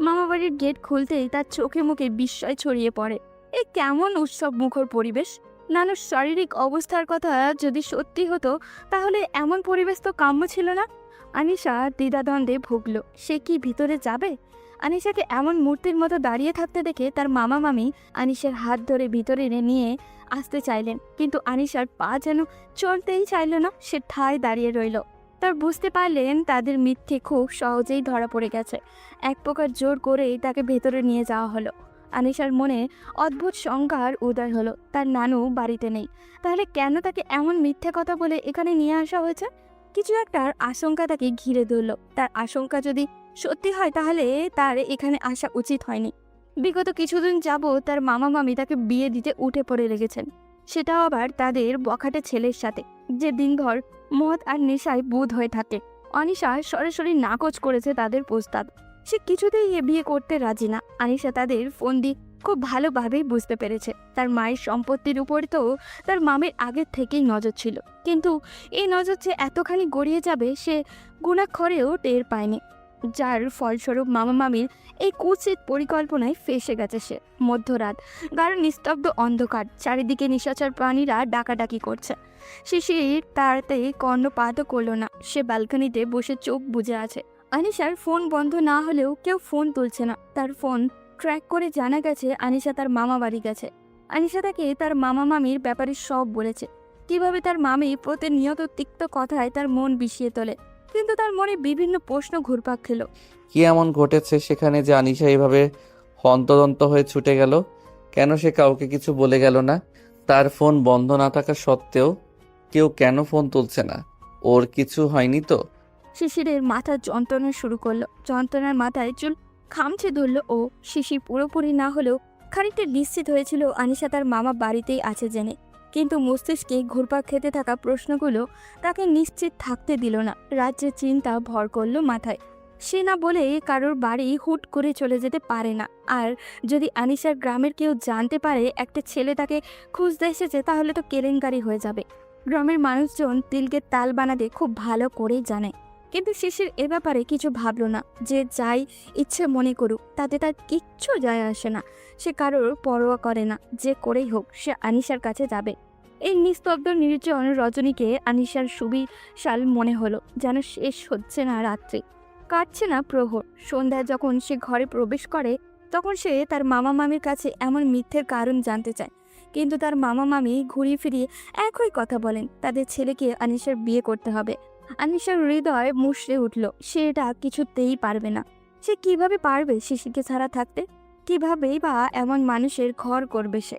মামাবাড়ির গেট খুলতেই তার চোখে মুখে বিস্ময় ছড়িয়ে পড়ে। এ কেমন উৎসব মুখর পরিবেশ! নানুর শারীরিক অবস্থার কথা যদি সত্যি হতো, তাহলে এমন পরিবেশ তো কাম্য ছিল না। আনিশা দ্বিধাদ্বন্দ্বে ভুগল, সে কি ভিতরে যাবে? আনিশাকে এমন মূর্তির মতো দাঁড়িয়ে থাকতে দেখে তার মামা মামি আনিশার হাত ধরে ভিতরে নিয়ে আসতে চাইলেন, কিন্তু আনিশার পা যেন চলতেই চাইল না। সে ঠায় দাঁড়িয়ে রইল। তার বুঝতে পারলেন তাদের মিথ্যে খুব সহজেই ধরা পড়ে গেছে। এক প্রকার জোর করেই তাকে ভেতরে নিয়ে যাওয়া হলো। আনিশার মনে অদ্ভুত শঙ্কার উদয় হলো, তার নানু বাড়িতে নেই। তাহলে কেন তাকে এমন মিথ্যে কথা বলে এখানে নিয়ে আসা হয়েছে? কিছু একটার আশঙ্কা তাকে ঘিরে ধরল। তার আশঙ্কা যদি সত্যি হয়, তাহলে তার এখানে আসা উচিত হয়নি। বিগত কিছুদিন যাবৎ তার মামা মামি তাকে বিয়ে দিতে উঠে পড়ে লেগেছেন, সেটাও আবার তাদের বখাটে ছেলের সাথে, যে দিনভর মদ আর নেশায় বুঁদ হয়ে থাকে। অনিশা সরাসরি নাকচ করেছে তাদের প্রস্তাব। সে কিছুতেই এ বিয়ে করতে রাজি না। আনিশা তাদের ফোন দিয়ে খুব ভালোভাবেই বুঝতে পেরেছে তার মায়ের সম্পত্তির উপর তো তার মামের আগের থেকেই নজর ছিল, কিন্তু এই নজর যে এতখানি গড়িয়ে যাবে সে গুণাক্ষরেও টের পায়নি। যার ফলস্বরূপ মামা মামির এই কুৎসিত পরিকল্পনায় ফেসে গেছে সে। মধ্যরাত, গাঢ় নিস্তব্ধ অন্ধকার, চারিদিকে নিশাচর প্রাণীরা ডাকাডাকি করছে। শিশির তাড়াতে কর্ণপাতও করল না। সে ব্যালকনিতে বসে চোখ বুজে আছে। আনিশার ফোন বন্ধ না হলেও কেউ ফোন তুলছে না। তার ফোন ট্র্যাক করে জানা গেছে আনিশা তার মামা বাড়ি গেছে। আনিশা তাকে তার মামা মামির ব্যাপারে সব বলেছে, কিভাবে তার মামি প্রতিনিয়ত তিক্ত কথায় তার মন বিষিয়ে তোলে। কিন্তু তার মনে বিভিন্ন প্রশ্ন ঘুরপাক খেল। কি এমন ঘটেছে সেখানে যে আনিশা এভাবে হন্তদন্ত হয়ে ছুটে গেল? কেন সে কাউকে কিছু বলে গেল না? তার ফোন বন্ধ না থাকা সত্ত্বেও কেউ কেন ফোন তুলছে না? ওর কিছু হয়নি তো? শিশিরের মাথা যন্ত্রণা শুরু করলো। যন্ত্রণার মাথায় চুল খামচে ধরল ও। শিশির পুরোপুরি না হলেও খানিকটা নিশ্চিত হয়েছিল আনিশা তার মামা বাড়িতেই আছে জেনে, কিন্তু মস্তিষ্কে ঘুরপাক খেতে থাকা প্রশ্নগুলো তাকে নিশ্চিত থাকতে দিল না। রাজ্যের চিন্তা ভর করলো মাথায়। সে না বলে কারোর বাড়ি হুট করে চলে যেতে পারে না। আর যদি আনিশার গ্রামের কেউ জানতে পারে একটা ছেলে তাকে খুঁজতে এসেছে, তাহলে তো কেলেঙ্কারি হয়ে যাবে। গ্রামের মানুষজন তিলকে তাল বানাতে খুব ভালো করেই জানে। কিন্তু শিশির এ ব্যাপারে কিছু ভাবলো না। যে যাই ইচ্ছে মনে করুক, তাতে তার কিচ্ছু যায় আসে না। সে কারোর পরোয়া করে না। যে করেই হোক সে আনিশার কাছে যাবে। এই নিস্তব্ধ নির্জন রজনীকে আনিশার সুবিশাল মনে হলো, যেন শেষ হচ্ছে না রাত্রি, কাটছে না প্রহর। সন্ধ্যায় যখন সে ঘরে প্রবেশ করে, তখন সে তার মামা মামির কাছে এমন মিথ্যের কারণ জানতে চায়। কিন্তু তার মামা মামি ঘুরিয়ে ফিরিয়ে একই কথা বলেন, তাদের ছেলেকে আনিশার বিয়ে করতে হবে। আনিশার হৃদয় মুষড়ে উঠল। সে এটা কিছুতেই পারবে না। সে কিভাবে পারবে শিশিরকে ছাড়া থাকতে? কিভাবেই বা এমন মানুষের ঘর করবে সে?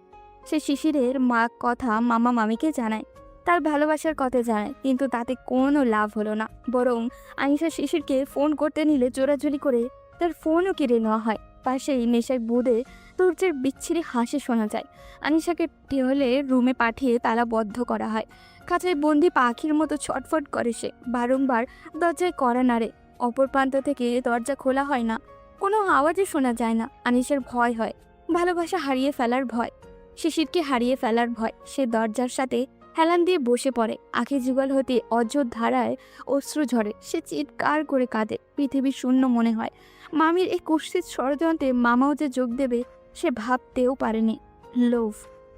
সে শিশিরের কথা মামা মামিকে জানায়, তার ভালোবাসার কথা জানায়, কিন্তু তাতে কোনো লাভ হলো না। বরং আনিশা শিশিরকে ফোন করতে নিলে জোরাজুরি করে তার ফোনও কেড়ে নেওয়া হয়। পাশেই নেশায় বুদে তুর্যের বিচ্ছিরি হাসি শোনা যায়। আনিশাকে টেহলে রুমে পাঠিয়ে তালাবদ্ধ করা হয়। কাছের বন্দি পাখির মতো ছটফট করে সে। বারংবার দরজায় কড়া নাড়ে। অপর প্রান্ত থেকে দরজা খোলা হয় না, কোনো আওয়াজই শোনা যায় না। আনিশার ভয় হয়, ভালোবাসা হারিয়ে ফেলার ভয়, শিশিরকে হারিয়ে ফেলার ভয়। সে দরজার সাথে হেলান দিয়ে বসে পড়ে। আখি যুগল হতে অযোধ্য ধারায় অশ্রু ঝরে। সে চিৎকার করে কাঁদে। পৃথিবী শূন্য মনে হয়। মামির এই কুৎসিত ষড়যন্ত্রে মামাও যে যোগ দেবে সে ভাবতেও পারেনি। লোভ,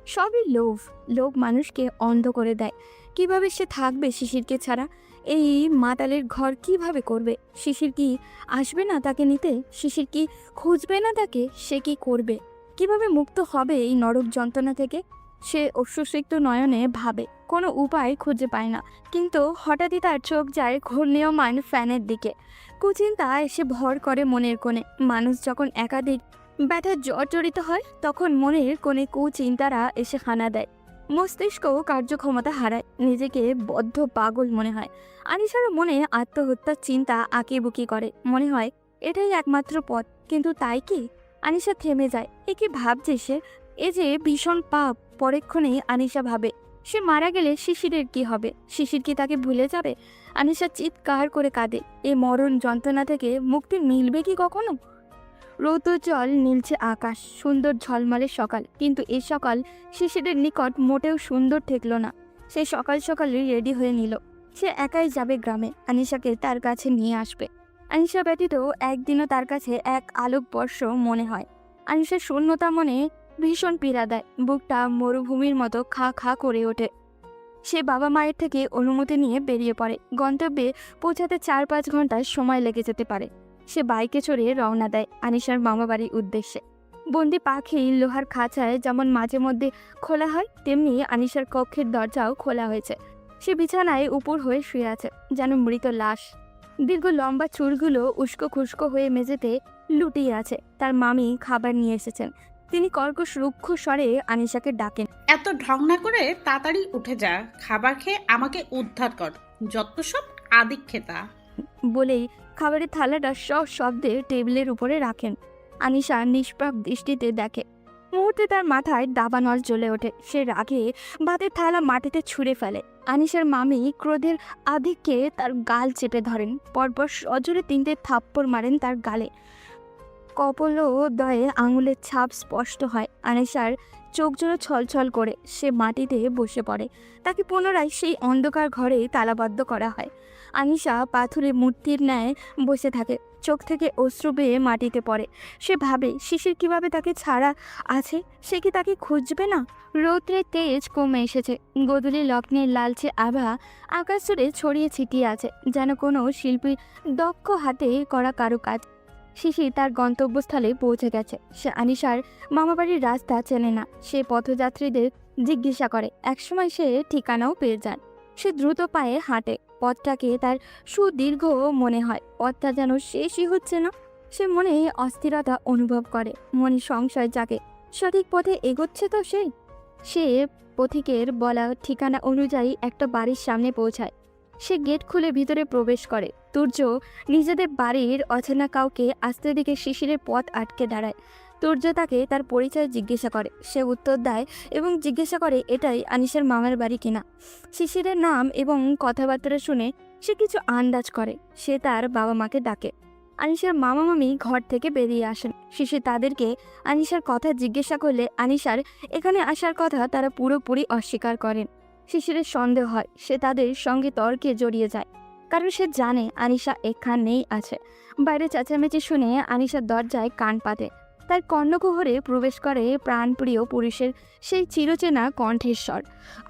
সবই লোভ। লোভ মানুষকে অন্ধ করে দেয়। কিভাবে সে থাকবে শিশিরকে ছাড়া? এই মাতালের ঘর কিভাবে করবে? শিশির কি আসবে না তাকে নিতে? শিশির কি খুঁজবে না তাকে? সে কি করবে? কিভাবে মুক্ত হবে এই নরক যন্ত্রণা থেকে? সে অশ্রুসিক্ত নয়নে ভাবে, কোনো উপায় খুঁজে পায় না। কিন্তু হঠাৎই তার চোখ যায় ঘূর্ণীয়মান ফ্যানের দিকে। কুচিন্তা এসে ভর করে মনের কোণে। মানুষ যখন একাধিক ব্যথার জর্জরিত হয় তখন মনের কোণে কুচিন্তারা এসে হানা দেয়। মস্তিষ্ক কার্যক্ষমতা হারায়, নিজেকে বদ্ধ পাগল মনে হয়। আনিশার মনে আত্মহত্যার চিন্তা আঁকিবুকি করে, মনে হয় এটাই একমাত্র পথ। কিন্তু তাই কি? আনিশা থেমে যায়। এ কি ভাবছে সে? এ যে ভীষণ পাপ। পরেক্ষণেই আনিশা ভাবে, সে মারা গেলে শিশিরের কি হবে? শিশির কি তাকে ভুলে যাবে? আনিশা চিৎকার করে কাঁদে। এই মরণ যন্ত্রণা থেকে মুক্তি মিলবে কি কখনো? রৌদ্রোজ্জ্বল নীলছে আকাশ, সুন্দর ঝলমলে সকাল। কিন্তু এই সকাল শিশিরের নিকট মোটেও সুন্দর ঠেকল না। সে সকাল সকালে রেডি হয়ে নিল। সে একাই যাবে গ্রামে, আনিশাকে তার কাছে নিয়ে আসবে। আনিশা ব্যতীত একদিনও তার কাছে এক আলোকবর্ষ মনে হয়। আনিশার শূন্যতা মনে ভীষণ পীড়া দেয়। বুকটা মরুভূমির মতো খা খা করে ওঠে। সে বাবা মায়ের থেকে অনুমতি নিয়ে বেরিয়ে পড়ে। গন্তব্যে পৌঁছাতে 4-5 ঘন্টা সময় লেগে যেতে পারে। সে বাইকে চড়ে রওনা দেয় আনিশার মামাবাড়ির উদ্দেশ্যে। বন্দি পাখি লোহার খাঁচায় যেমন মাঝে মধ্যে খোলা হয়, তেমনি আনিশার কক্ষের দরজাও খোলা হয়েছে। সে বিছানায় উপর হয়ে শুয়ে আছে, যেন মৃত লাশ। দীর্ঘ লম্বা চুলগুলো উস্কো খুস্কো হয়ে মেঝেতে লুটিয়ে আছে। তার মামি খাবার নিয়ে এসেছেন। তিনি কর্কশ রুক্ষ স্বরে আনিশাকে ডাকেন। এত ঢং না করে তাড়াতাড়ি উঠে যা, খাবার খেয়ে আমাকে উদ্ধার কর, যত সব আদিক্ষেতা। বলেই খাবারের থালাটা শব্দে টেবিলের উপরে রাখেন। আনিশা নিষ্পাপ দৃষ্টিতে দেখে। মুহূর্তে তার মাথায় দাবানল জ্বলে ওঠে। সে রাগে ভাতের থালা মাটিতে ছুঁড়ে ফেলে। আনিশার মামি ক্রোধের আধিক্যে তার গাল চেপে ধরেন। পরপর সজোরে 3টে থাপ্পড় মারেন তার গালে। কপোলদ্বয়ে আঙুলের ছাপ স্পষ্ট হয়। আনিশার চোখ জোড়া ছলছল করে সে মাটিতে বসে পড়ে। তাকে পুনরায় সেই অন্ধকার ঘরে তালাবদ্ধ করা হয়। আনিশা পাথুরে মূর্তির ন্যায় বসে থাকে। চোখ থেকে অশ্রু বেয়ে মাটিতে পড়ে। সে ভাবে শিশির কিভাবে তাকে ছাড়া আছে। সে কি তাকে খুঁজবে না? রৌদ্রের তেজ কমে এসেছে। গোধূলি লগ্নের লালচে আভা আকাশ জুড়ে ছড়িয়ে ছিটিয়ে আছে, যেন কোনো শিল্পীর দক্ষ হাতে করা কারুকাজ। শিশির তার গন্তব্যস্থলে পৌঁছে গেছে। সে আনিশার মামাবাড়ির রাস্তা চেনে না। সে পথযাত্রীদের জিজ্ঞাসা করে। একসময় সে ঠিকানাও পেয়ে যায়। সে দ্রুত পায়ে হাঁটে। পথটাকে তার সুদীর্ঘ মনে হয়। পথটা যেন শেষই হচ্ছে না। সে মনে অস্থিরতা অনুভব করে, মনে সংশয় জাগে। সঠিক পথে এগোচ্ছে তো সে পথিকের বলা ঠিকানা অনুযায়ী একটা বাড়ির সামনে পৌঁছায়। সে গেট খুলে ভিতরে প্রবেশ করে। তুর্য নিজেদের বাড়ির অচেনা কাউকে আসতে দিকে শিশিরের পথ আটকে দাঁড়ায়। তুর্য তাকে তার পরিচয় জিজ্ঞাসা করে। সে উত্তর দেয় এবং জিজ্ঞাসা করে এটাই আনিশার মামার বাড়ি কিনা। শিশিরের নাম এবং কথাবার্তা শুনে সে কিছু আন্দাজ করে। সে তার বাবা মাকে ডাকে। আনিশার মামা মামি ঘর থেকে বেরিয়ে আসেন। শিশির তাদেরকে আনিশার কথা জিজ্ঞাসা করলে আনিশার এখানে আসার কথা তারা পুরোপুরি অস্বীকার করেন। শিশিরের সন্দেহ হয়। সে তাদের সঙ্গে তর্কে জড়িয়ে যায়, কারণ সে জানে আনিশা এখানেই আছে। বাইরে চেঁচামেচি শুনে আনিশার দরজায় কান পাতে। তার কর্ণকুহরে প্রবেশ করে প্রাণপ্রিয় পুরুষের সেই চিরচেনা কণ্ঠের স্বর।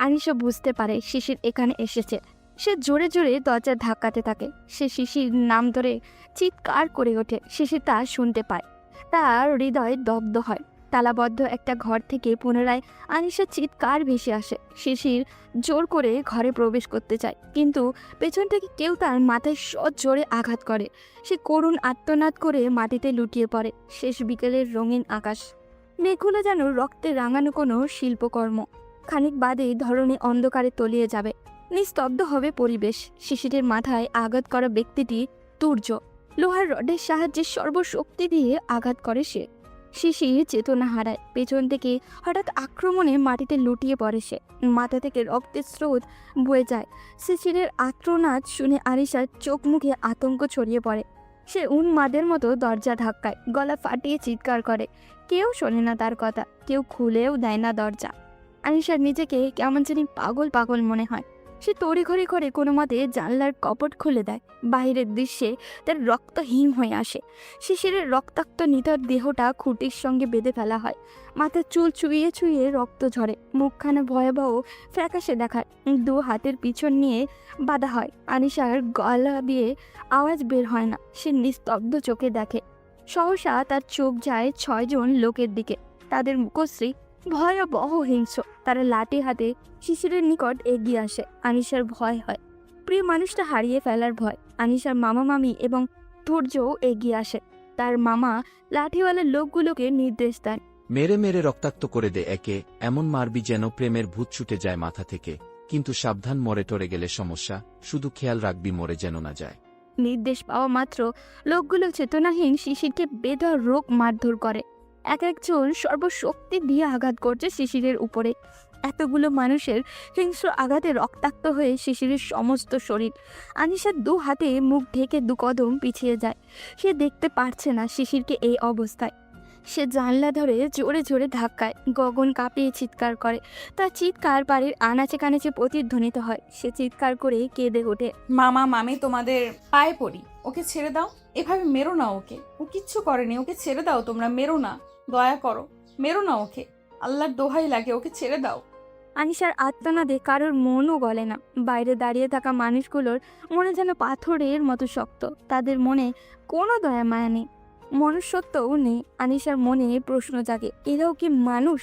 আনিশা বুঝতে পারে শিশির এখানে এসেছে। সে জোরে জোরে দরজা ধাক্কাতে থাকে। সে শিশির নাম ধরে চিৎকার করে ওঠে। শিশির তা শুনতে পায়। তার হৃদয় দগ্ধ হয়। তালাবদ্ধ একটা ঘর থেকে পুনরায় আনিশার চিৎকার ভেসে আসে। শিশির জোর করে ঘরে প্রবেশ করতে চায়, কিন্তু পেছন থেকে কেউ তার মাথায় জোরে আঘাত করে। সে করুণ আর্তনাদ করে মাটিতে লুটিয়ে পড়ে। শেষ বিকেলের রঙিন আকাশ, মেঘগুলো যেন রক্তে রাঙানো কোনো শিল্পকর্ম। খানিক বাদে ধরণী অন্ধকারে তলিয়ে যাবে। নিস্তব্ধ হবে পরিবেশ। শিশিরের মাথায় আঘাত করা ব্যক্তিটি তুর্য। লোহার রডের সাহায্যে সর্বশক্তি দিয়ে আঘাত করে সে। শিশির চেতনা হারায়। পেছন থেকে হঠাৎ আক্রমণে মাটিতে লুটিয়ে পড়ে সে। মাথা থেকে রক্তের স্রোত বয়ে যায়। শিশিরের আর্তনাদ শুনে আনিশার চোখ মুখে আতঙ্ক ছড়িয়ে পড়ে। সে উন্মাদের মতো দরজা ধাক্কায়, গলা ফাটিয়ে চিৎকার করে। কেউ শোনে না তার কথা, কেউ খুলেও দেয় না দরজা। আনিশার নিজেকে কেমন জানি পাগল পাগল মনে হয়। সে তড়িঘড়ি করে কোনো মতে জানলার কপট খুলে দেয়। বাহিরের দৃশ্যে তার রক্ত হিম হয়ে আসে। শিশিরের রক্তাক্ত নিথর দেহটা খুঁটির সঙ্গে বেঁধে ফেলা হয়। মাথার চুল চুইয়ে চুইয়ে রক্ত ঝরে। মুখখানা ভয়াবহ ফ্যাকাশে দেখায়। 2 হাতের পিছন নিয়ে বাঁধা হয়। আনিশার গলা দিয়ে আওয়াজ বের হয় না। সে নিস্তব্ধ চোখে দেখে। সহসা তার চোখ যায় 6 জন লোকের দিকে। তাদের মুখশ্রী ভয়াবহ হিংস্র। তারা লাঠি হাতে শিশিরের নিকট এগিয়ে আসে। আনিশার ভয় হয়, প্রিয় মানুষটা হারিয়ে ফেলার ভয়। আনিশার মামা মামি এবং ধৈর্যও এগিয়ে আসে। তার মামা লাঠিওয়ালার লোকগুলোকে নির্দেশ দেন, মেরে মেরে রক্তাক্ত করে দে একে, এমন মারবি যেন প্রেমের ভূত ছুটে যায় মাথা থেকে। কিন্তু সাবধান, মরে টরে গেলে সমস্যা, শুধু খেয়াল রাখবি মরে যেন না যায়। নির্দেশ পাওয়া মাত্র লোকগুলো চেতনাহীন শিশিরকে বেধড়ক মারধর করে। এক একজন সর্বশক্তি দিয়ে আঘাত করছে শিশিরের উপরে। এতগুলো মানুষের হিংস্র আঘাতে রক্তাক্ত হয়ে শিশিরের সমস্ত শরীর। আনিশার দু হাতে মুখ ঢেকে 2 কদম পিছিয়ে যায়। সে দেখতে পারছে না শিশিরকে এই অবস্থায়। সে জানলা ধরে জোরে জোরে ধাক্কায়, গগন কাঁপিয়ে চিৎকার করে। তার চিৎকার বাড়ির আনাচে কানাচে প্রতিধ্বনিত হয়। সে চিৎকার করে কেঁদে ওঠে। মামা মামি তোমাদের পায়ে পড়ি, ওকে ছেড়ে দাও। এভাবে মেরো না ওকে, ও কিচ্ছু করেনি, ওকে ছেড়ে দাও। তোমরা মেরো না, দয়া করো, মেরো না ওকে, আল্লাহর দোহাই লাগে, ওকে ছেড়ে দাও। আনিশার আত্মনাদে কারোর মনও গলে না। বাইরে দাঁড়িয়ে থাকা মানুষগুলোর মনে যেন পাথরের মতো শক্ত। তাদের মনে কোনো দয়া মায়া নেই, মনুষ্যত্বও নেই। আনিশার মনে প্রশ্ন জাগে, এরাও কি মানুষ?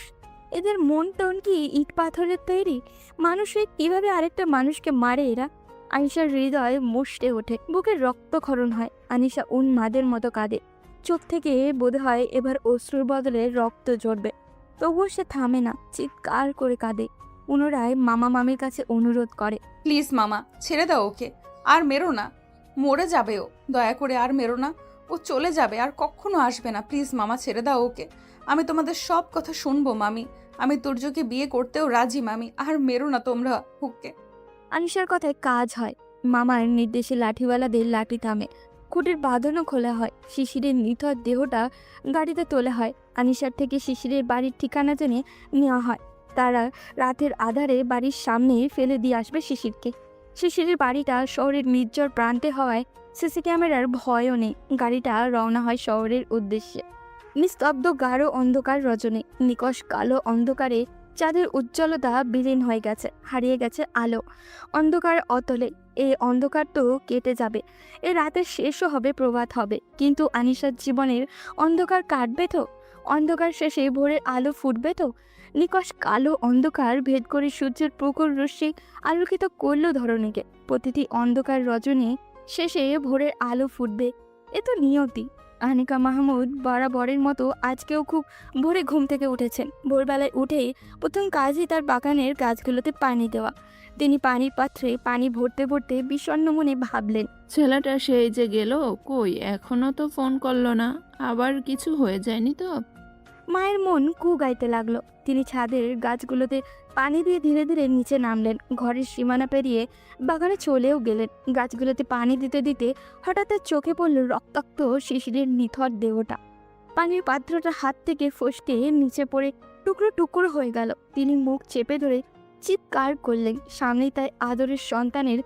এদের মন টন কি ইট পাথরের তৈরি? মানুষ হয়ে কিভাবে আরেকটা মানুষকে মারে এরা? আনিশার হৃদয় মুষড়ে ওঠে, বুকে রক্তক্ষরণ হয়। আনিশা উন্মাদের মতো কাঁদে। চোখ থেকে বোধ হয় এবার অশ্রুর বদলে রক্ত ঝরবে। তবুও সে থামে না, চিৎকার করে কাঁদে। পুনরায় মামা মামির কাছে অনুরোধ করে, প্লিজ মামা, ছেড়ে দাও ওকে, আর মেরো না, মরে যাবে ও, দয়া করে আর মেরো না, ও চলে যাবে, আর কখনো আসবে না। প্লিজ মামা, ছেড়ে দাও ওকে, আমি তোমাদের সব কথা শুনবো মামি, আমি তুর্যকে বিয়ে করতেও রাজি মামি, আর মেরো না তোমরা ওকে। আনিশার কথায় কাজ হয়। মামার নির্দেশে লাঠিওয়ালাদের লাঠি থামে। খুঁটির বাঁধনও খোলা হয়। শিশিরের নিথর দেহটা গাড়িতে তোলা হয়। আনিশার থেকে শিশিরের বাড়ির ঠিকানা জেনে নেওয়া হয়। তারা রাতের আধারে বাড়ির সামনে ফেলে দিয়ে আসবে শিশিরকে। শিশিরের বাড়িটা শহরের নির্জন প্রান্তে হওয়ায় সিসি ক্যামেরার ভয়ও নেই। গাড়িটা রওনা হয় শহরের উদ্দেশ্যে। নিস্তব্ধ গাঢ় অন্ধকার রজনী, নিকষ কালো অন্ধকারে চাঁদের উজ্জ্বলতা বিলীন হয়ে গেছে, হারিয়ে গেছে আলো। অন্ধকার অতলে। এই অন্ধকার তো কেটে যাবে, এ রাতের শেষও হবে, প্রভাত হবে, কিন্তু আনিশার জীবনের অন্ধকার কাটবে তো? অন্ধকার শেষে ভোরের আলো ফুটবে তো? নিকষ কালো অন্ধকার ভেদ করে সূর্যের প্রখর রশ্মি আলোকিত করল ধরণীকে। প্রতিটি অন্ধকার রজনী শেষে ভোরের আলো ফুটবে, এ তো নিয়তি। আনিকা মাহমুদ বরাবরের মতো আজকেও খুব ভোরে ঘুম থেকে উঠেছেন। ভোরবেলায় উঠেই প্রথম কাজই তার বাগানের গাছগুলোতে পানি দেওয়া। তিনি পানির পাত্রে পানি ভরতে ভরতে বিষণ্ণ মনে ভাবলেন, ছেলেটা সেই যে গেল, কই এখনো তো ফোন করলো না, আবার কিছু হয়ে যায়নি তো? মায়ের মন কু গাইতে লাগলো। তিনি ছাদের গাছগুলোতে পানি দিয়ে ধীরে ধীরে নিচে নামলেন। ঘরের সীমানা পেরিয়ে বাগানে চলেও গেলেন। গাছগুলোতে পানি দিতে দিতে হঠাৎ তার চোখে পড়ল রক্তাক্ত শিশিরের নিথর দেহটা। পানির পাত্রটা হাত থেকে ফসকে নিচে পড়ে টুকরো টুকরো হয়ে গেল। তিনি মুখ চেপে ধরে চিৎকার করলেন। সামনেই তাই আদরের সন্তানের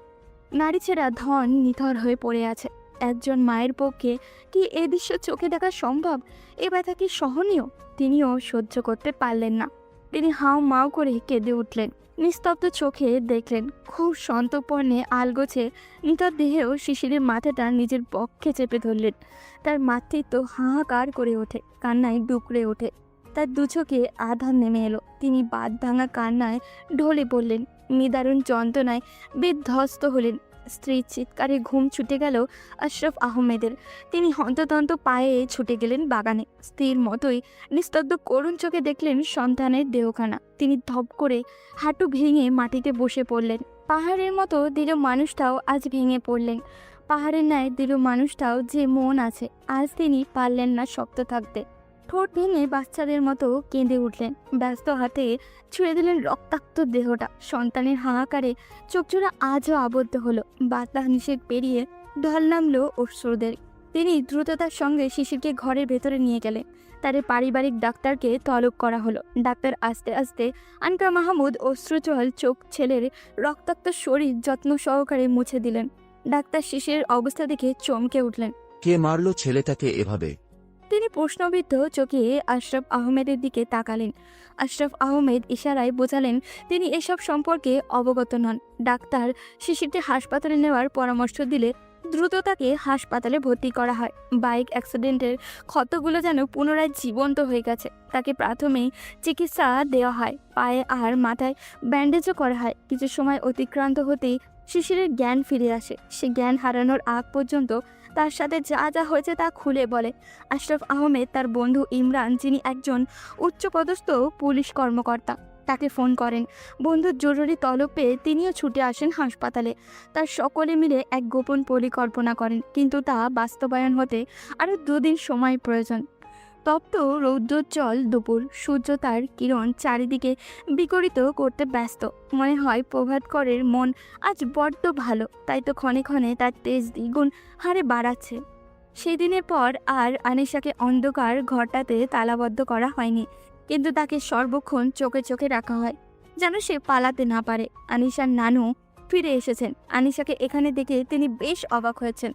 নারীছেঁড়া ধন নিথর হয়ে পড়ে আছে। একজন মায়ের পক্ষে কি এ দৃশ্য চোখে দেখা সম্ভব? এ ব্যথা কি সহনীয়? তিনিও সহ্য করতে পারলেন না। তিনি হাও মাও করে কেঁদে উঠলেন। নিস্তব্ধ চোখে দেখলেন, খুব সন্তর্পণে আলগোছে নিথর দেহেও শিশিরের মাথাটা নিজের পক্ষে চেপে ধরলেন। তার মাতৃত্ব হাহাকার করে ওঠে, কান্নায় ডুকরে ওঠে। তার দু চোখে আধার নেমে এলো। তিনি বাঁধ ভাঙা কান্নায় ঢলে পড়লেন, নিদারুণ যন্ত্রণায় বিধ্বস্ত হলেন। স্ত্রীর চিৎকারে ঘুম ছুটে গেল আশরাফ আহমেদের। তিনি হন্তদন্ত পায়ে ছুটে গেলেন বাগানে। স্ত্রীর মতোই নিস্তব্ধ করুণ চোখে দেখলেন সন্তানের দেহখানা। তিনি ধপ করে হাঁটু ভেঙে মাটিতে বসে পড়লেন। পাহাড়ের মতো দৃঢ় মানুষটাও আজ ভেঙে পড়লেন। পাহাড়ের ন্যায় দৃঢ় মানুষটাও যে মন আছে, আজ তিনি পারলেন না শক্ত থাকতে। ঠোঁট ভেঙে বাচ্চাদের মতো কেঁদে উঠলেন। ব্যস্ত হাতে ছুঁড়ে দিলেন রক্তাক্ত দেহটা। সন্তানের হাহাকারে চোখজোড়া আজও আবদ্ধ হলো। বাতা নিষেধ পেরিয়ে ঢল নামলো অশ্রুদের। তিনি দ্রুততার সঙ্গে শিশিরকে ঘরের ভেতরে নিয়ে গেলেন। তাদের পারিবারিক ডাক্তারকে তলব করা হলো। ডাক্তার আস্তে আস্তে আনিকা মাহমুদ অশ্রুজল চোখ ছেলের রক্তাক্ত শরীর যত্ন সহকারে মুছে দিলেন। ডাক্তার শিশিরের অবস্থা দেখে চমকে উঠলেন। কে মারলো ছেলেটাকে এভাবে? তিনি প্রশ্নবিদ্ধ চোখে আশরাফ আহমেদের দিকে তাকালেন। আশরাফ আহমেদ ইশারায় বোঝালেন তিনি এসব সম্পর্কে অবগত নন। ডাক্তার শিশিরকে হাসপাতালে নেওয়ার পরামর্শ দিলে দ্রুত তাকে হাসপাতালে ভর্তি করা হয়। বাইক অ্যাক্সিডেন্টের ক্ষতগুলো যেন পুনরায় জীবন্ত হয়ে গেছে। তাকে প্রাথমিক চিকিৎসা দেওয়া হয়, পায়ে আর মাথায় ব্যান্ডেজও করা হয়। কিছু সময় অতিক্রান্ত হতেই শিশিরের জ্ঞান ফিরে আসে। সে জ্ঞান হারানোর আগ পর্যন্ত তার সাথে যা যা হয়েছে তা খুলে বলে। আশরাফ আহমেদ তার বন্ধু ইমরান, যিনি একজন উচ্চপদস্থ পুলিশ কর্মকর্তা, তাকে ফোন করেন। বন্ধুর জরুরি তলব পেয়ে তিনিও ছুটে আসেন হাসপাতালে। তার সকলে মিলে এক গোপন পরিকল্পনা করেন, কিন্তু তা বাস্তবায়ন হতে আরও 2 দিন সময় প্রয়োজন। তপ্ত রৌদ্রোজ্জ্বল দুপুর, সূর্য তার কিরণ চারিদিকে বিকরিত করতে ব্যস্ত। মনে হয় প্রভাতকরের মন আজ বড্ড ভালো, তাই তো ক্ষণে ক্ষণে তার তেজ দ্বিগুণ হারে বাড়াচ্ছে। সেই দিনের পর আর আনিশাকে অন্ধকার ঘরটাতে তালাবদ্ধ করা হয়নি, কিন্তু তাকে সর্বক্ষণ চোখে চোখে রাখা হয়, যেন সে পালাতে না পারে। আনিশার নানু ফিরে এসেছেন। আনিশাকে এখানে দেখে তিনি বেশ অবাক হয়েছেন।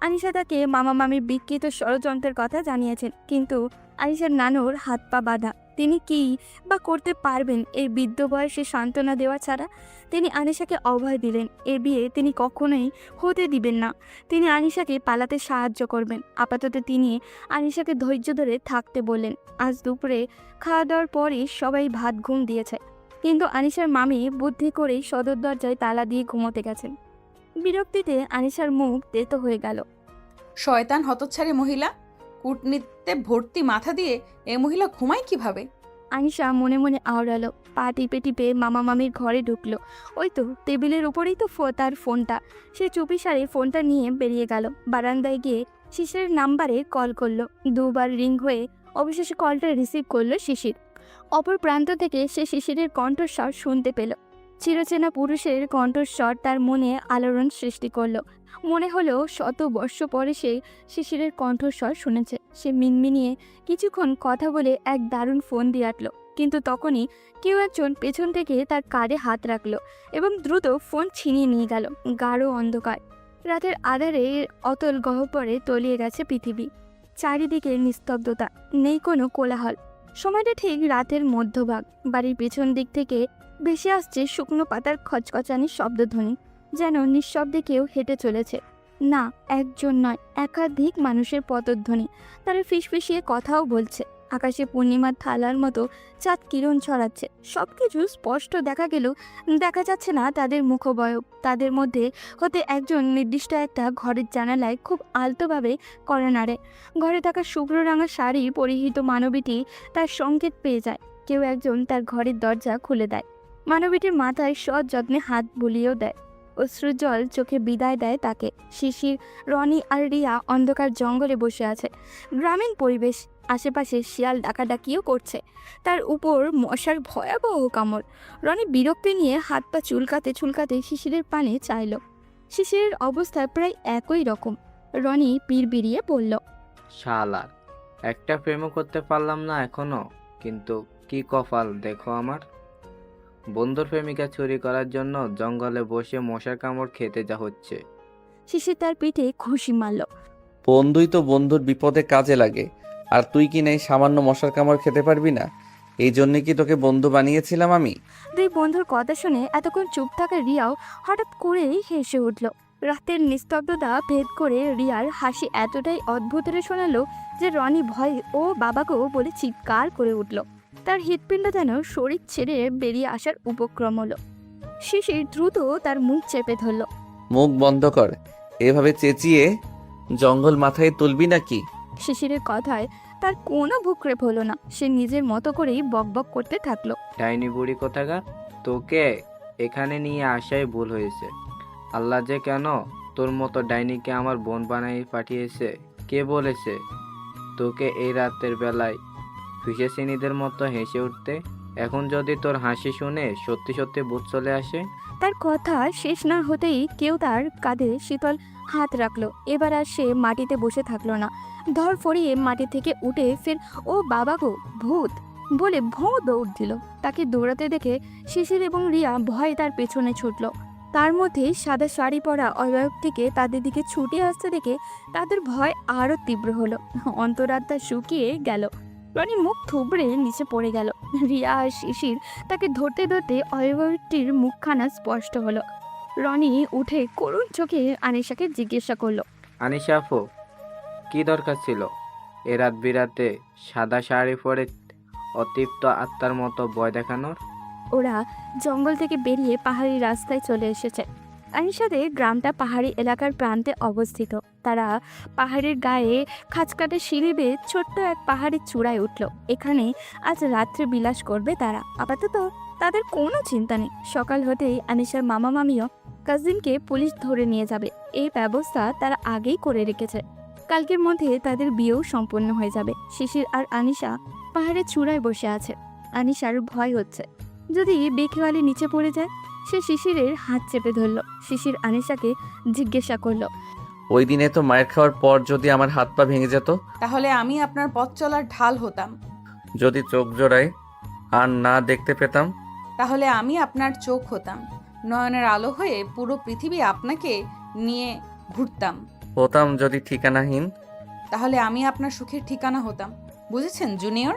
আনিশা তাকে মামা মামির বিকৃত ষড়যন্ত্রের কথা জানিয়েছেন, কিন্তু আনিশার নানুর হাত পা বাঁধা। তিনি কি বা করতে পারবেন এই বৃদ্ধ বয়সে সান্ত্বনা দেওয়া ছাড়া? তিনি আনিশাকে অভয় দিলেন, এ বিয়ে তিনি কখনোই হতে দিবেন না। তিনি আনিশাকে পালাতে সাহায্য করবেন। আপাতত তিনি আনিশাকে ধৈর্য ধরে থাকতে বললেন। আজ দুপুরে খাওয়া দাওয়ার পরই সবাই ভাত ঘুম দিয়েছে, কিন্তু আনিশার মামি বুদ্ধি করেই সদর দরজায় তালা দিয়ে ঘুমোতে গেছেন। বিরক্তিতে আনিশার মুখ তেতো হয়ে গেল। শয়তান হতচ্ছাড়ি মহিলা, কূটনীতিতে ভর্তি মাথা দিয়ে এ মহিলা ঘুমায় কিভাবে? আনিশা মনে মনে আওড়ালো, পা টিপে টিপে মামা মামির ঘরে ঢুকলো। ওই তো টেবিলের উপরেই তো তার ফোনটা। সে চুপিসারে ফোনটা নিয়ে বেরিয়ে গেল। বারান্দায় গিয়ে শিশিরের নাম্বারে কল করলো। 2 বার রিং হয়ে অবশেষে কলটা রিসিভ করলো শিশির। অপর প্রান্ত থেকে সে শিশিরের কণ্ঠস্বর শুনতে পেল। চিরচেনা পুরুষের কণ্ঠস্বর তার মনে আলোড়ন সৃষ্টি করলো। মনে হলো শত বর্ষ পরে সে শিশিরের কণ্ঠস্বর শুনেছে। সে মিনমিনিয়ে কিছুক্ষণ কথা বলে এক দারুণ ফোন দিয়ে আটলো, কিন্তু তখনই কেউ একজন পেছন থেকে তার কাঁধে হাত রাখলো এবং দ্রুত ফোন ছিনিয়ে নিয়ে গেল। গাঢ় অন্ধকার, রাতের আধারে অতল গহ্বরে তলিয়ে গেছে পৃথিবী। চারিদিকে নিস্তব্ধতা, নেই কোনো কোলাহল। সময়টা ঠিক রাতের মধ্যভাগ। বাড়ির পেছন দিক থেকে ভেসে আসছে শুকনো পাতার খচখচানি শব্দধ্বনি, যেন নিঃশব্দে কেউ হেঁটে চলেছে। না, একজন নয়, একাধিক মানুষের পদধ্বনি। তারা ফিসফিসিয়ে কথাও বলছে। আকাশে পূর্ণিমার থালার মতো চাঁদ কিরণ ছড়াচ্ছে। সব কিছু স্পষ্ট দেখা গেলেও দেখা যাচ্ছে না তাদের মুখবয়ব। তাদের মধ্যে হতে একজন নির্দিষ্ট একটা ঘরের জানালায় খুব আলতোভাবে করে নাড়ে। ঘরে থাকা শুভ্র রাঙা শাড়ি পরিহিত মানবীটি তার সংকেত পেয়ে যায়। কেউ একজন তার ঘরের দরজা খুলে দেয়। মানবীটির মাথায় সযত্নে হাত বুলিয়েও দেয়। অশ্রুজল চোখে বিদায় দেয় তাকে। শিশির, রনি আর রিয়া অন্ধকার জঙ্গলে বসে আছে। গ্রামীণ পরিবেশ, আশেপাশে শিয়াল ডাকাডাকিও করছে। তার উপর মশার ভয়াবহ কামড়। রনি বিরক্তি নিয়ে হাত পা চুলকাতে চুলকাতে শিশিরের পানে চাইল। শিশিরের অবস্থা প্রায় একই রকম। রনি বিড়বিড়িয়ে বলল, শালার, একটা প্রেমও করতে পারলাম না এখনো, কিন্তু কি কপাল দেখো আমার। বন্ধুর প্রেমিকা চুরি করার জন্য জঙ্গলে বসে মশার কামড় খেতে যা হচ্ছে। শিশির তার পিঠে ঘুষি মারল। বন্ধুই তো বন্ধুর বিপদে কাজে লাগে, আর তুই কি নেই সামান্য মশার কামড় খেতে পারবি না? এই জন্যে কি তোকে বন্ধু বানিয়েছিলাম আমি? 2 বন্ধুর কথা শুনে এতক্ষণ চুপ থাকা রিয়াও হঠাৎ করেই হেসে উঠল। রাতের নিস্তব্ধতা ভেদ করে রিয়ার হাসি এতটাই অদ্ভুত রে শোনালো যে রনি ভয়ে ও বাবাকেও বলে চিৎকার করে উঠল। তার হৃৎপিণ্ড যেন শরীর ছেড়ে বেরিয়ে আসার উপক্রম হলো। শিশির দ্রুত তার মুখ চেপে ধরল। মুখ বন্ধ কর, এভাবে চেঁচিয়ে জঙ্গল মাথায় তুলবি নাকি? শিশিরের কথায় তার কোনো ভুকরেপ হলো না। সে নিজের মতো করেই বকবক করতে থাকলো। ডাইনি বুড়ি কোথাকার, তোকে এখানে নিয়ে আসাই ভুল হয়েছে। আল্লাহ যে কেন তোর মতো ডাইনিকে আমার বোন বানাই পাঠিয়েছে কে বলেছে তোকে এই রাতের বেলায় ফিসে শ্রেণীদের মতো হেসে উঠতে? এখন যদি তোর হাসি শুনে সত্যি সত্যি ভূত চলে আসে? তার কথা শেষ না হতেই কেউ তার কাঁধে শীতল হাত রাখলো। এবার আর সে মাটিতে বসে থাকলো না। ধর ফরিয়ে মাটি থেকে উঠে ফের ও বাবা গো ভূত বলে ভোঁ দৌড় দিল। তাকে দৌড়াতে দেখে শিশির এবং রিয়া ভয়ে তার পেছনে ছুটল। তার মধ্যে সাদা শাড়ি পরা অবয়বটিকে তাদের দিকে ছুটে আসতে দেখে তাদের ভয় আরও তীব্র হলো। অন্তরাত্মা শুকিয়ে গেল। রনি মুখ থুবড়ে নিচে পড়ে গেল। রিয়া আর শিশির তাকে ধরতে ধরতে অবয়বটির মুখখানা স্পষ্ট হলো। রনি উঠে করুণ চোখে আনিশাকে জিজ্ঞাসা করলো। আনিশা আপু, কি দরকার ছিল এ রাত বিরাতে সাদা শাড়ি পরে অতৃপ্ত আত্মার মতো ভয় দেখানোর? ওরা জঙ্গল থেকে বেরিয়ে পাহাড়ি রাস্তায় চলে এসেছে। আনিশাদের গ্রামটা পাহাড়ি এলাকার প্রান্তে অবস্থিত। তারা পাহাড়ের গায়ে খাঁজকাটা সিঁড়ি বেয়ে ছোট্ট এক পাহাড়ের চূড়ায় উঠল। এখানে আজ রাত্রে বিলাস করবে তারা। আপাতত তাদের কোনো চিন্তা নেই। সকাল হতেই আনিশার মামা মামিও কাজিনকে পুলিশ ধরে নিয়ে যাবে, এই ব্যবস্থা তারা আগেই করে রেখেছে। কালকের মধ্যে তাদের বিয়েও সম্পন্ন হয়ে যাবে। শিশির আর আনিশা পাহাড়ের চূড়ায় বসে আছে। আনিশার ভয় হচ্ছে যদি বেখেওয়ালি নিচে পড়ে যায়। সে শিশিরের হাত চেপে ধরল। শিশির আনিশাকে জিজ্ঞাসা করলো। ওই দিনে তো মায়ের খাওয়ার পর যদি আমার হাত পা ভেঙে যেত, তাহলে আমি আপনার পথ চলার ঢাল হতাম। যদি চোখ জোড়ায় আর না দেখতে পেতাম, তাহলে আমি আপনার চোখ হতাম। নয়নের আলো হয়ে পুরো পৃথিবী আপনাকে নিয়ে ঘুরতাম। হতাম যদি ঠিকানাহীন। তাহলে আমি আপনার সুখের ঠিকানা হতাম। বুঝেছেন জুনিয়র?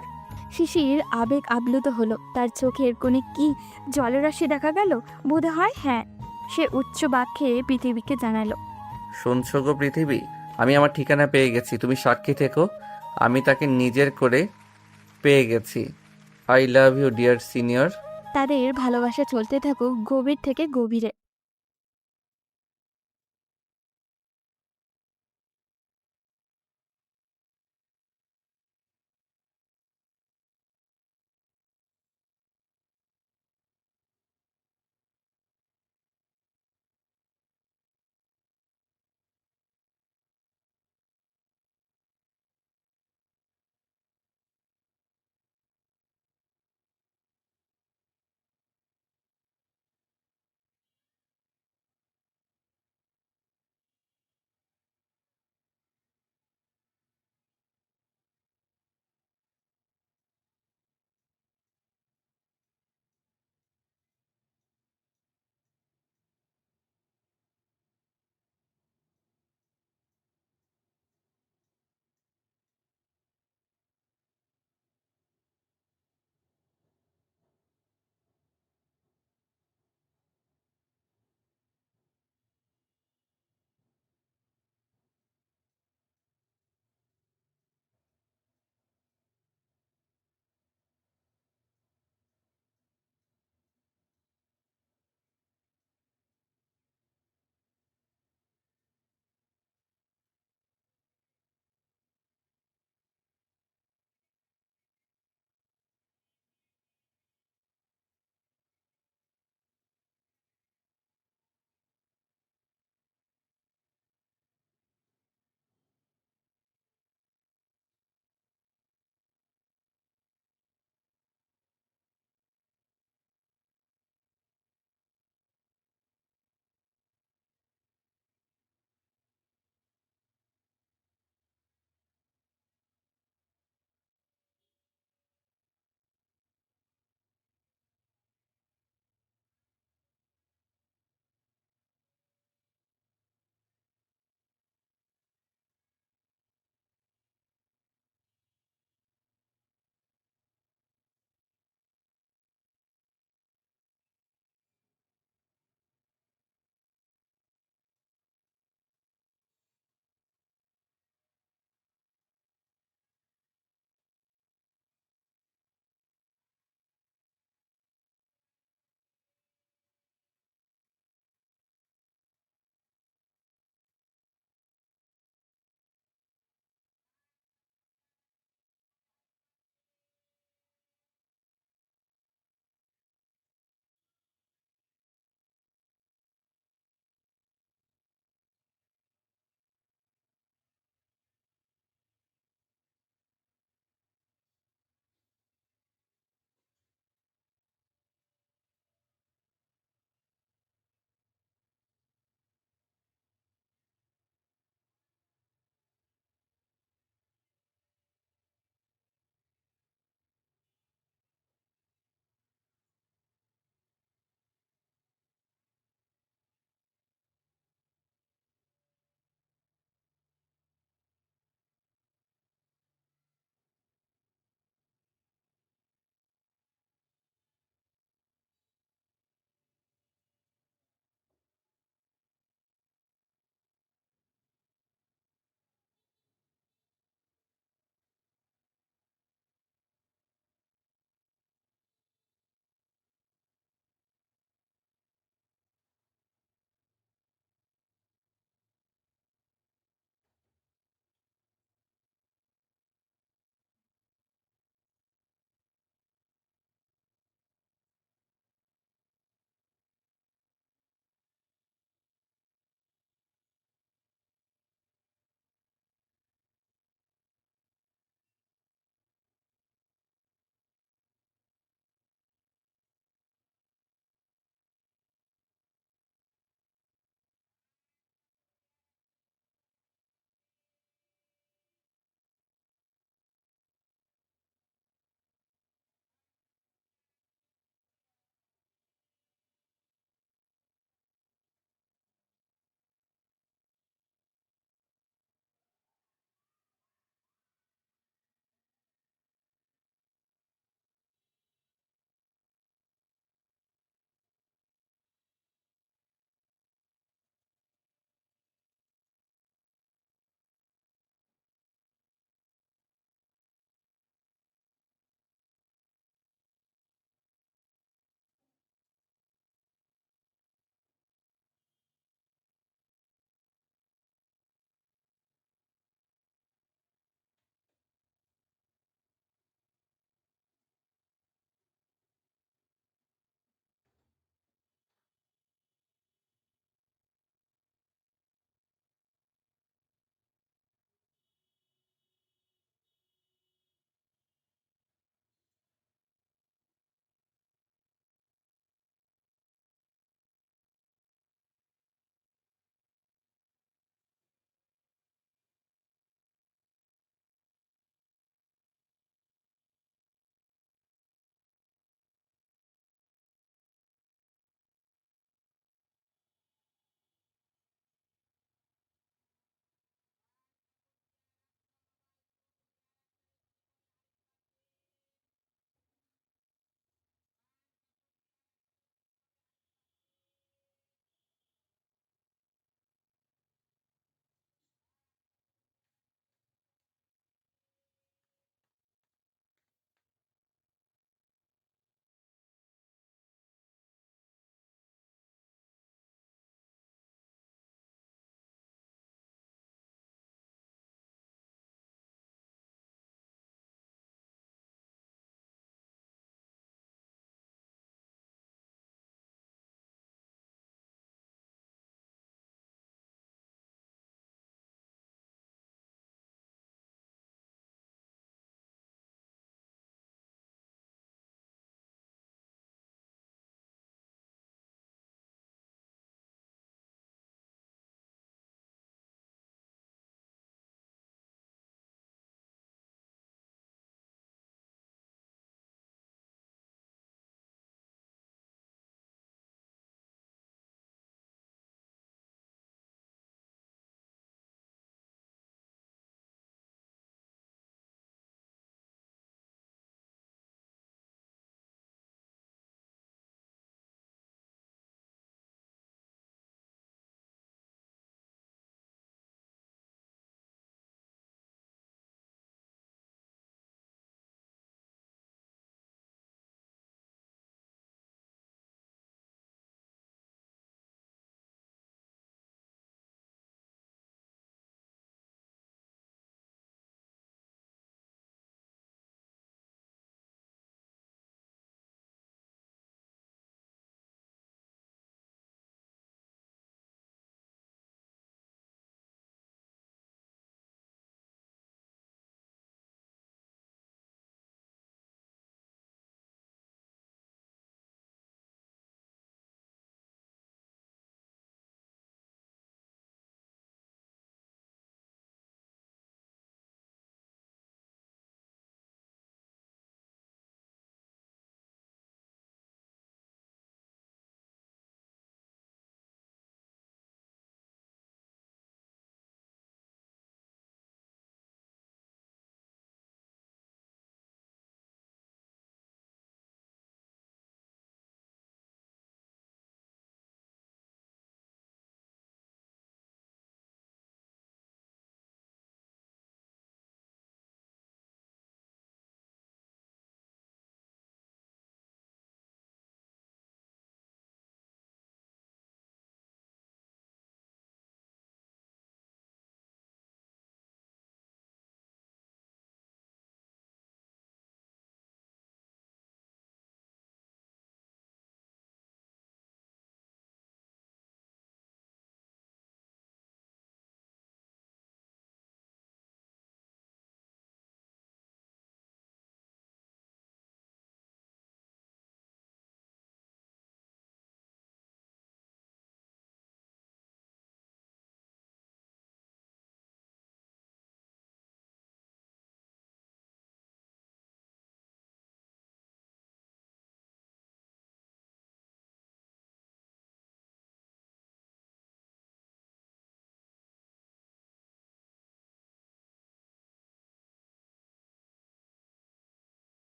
শিশির আবেগ আপ্লুত হলো। তার চোখের কোণে কি জলরাশি দেখা গেল? বোধ হয় হ্যাঁ। সে উচ্চ বাক্যে পৃথিবীকে জানালো। শুনছো গো পৃথিবী, আমি আমার ঠিকানা পেয়ে গেছি। তুমি সাক্ষী থেকো, আমি তাকে নিজের করে পেয়ে গেছি। I love you dear senior. তাদের ভালোবাসা চলতে থাকুক গভীর থেকে গভীরে।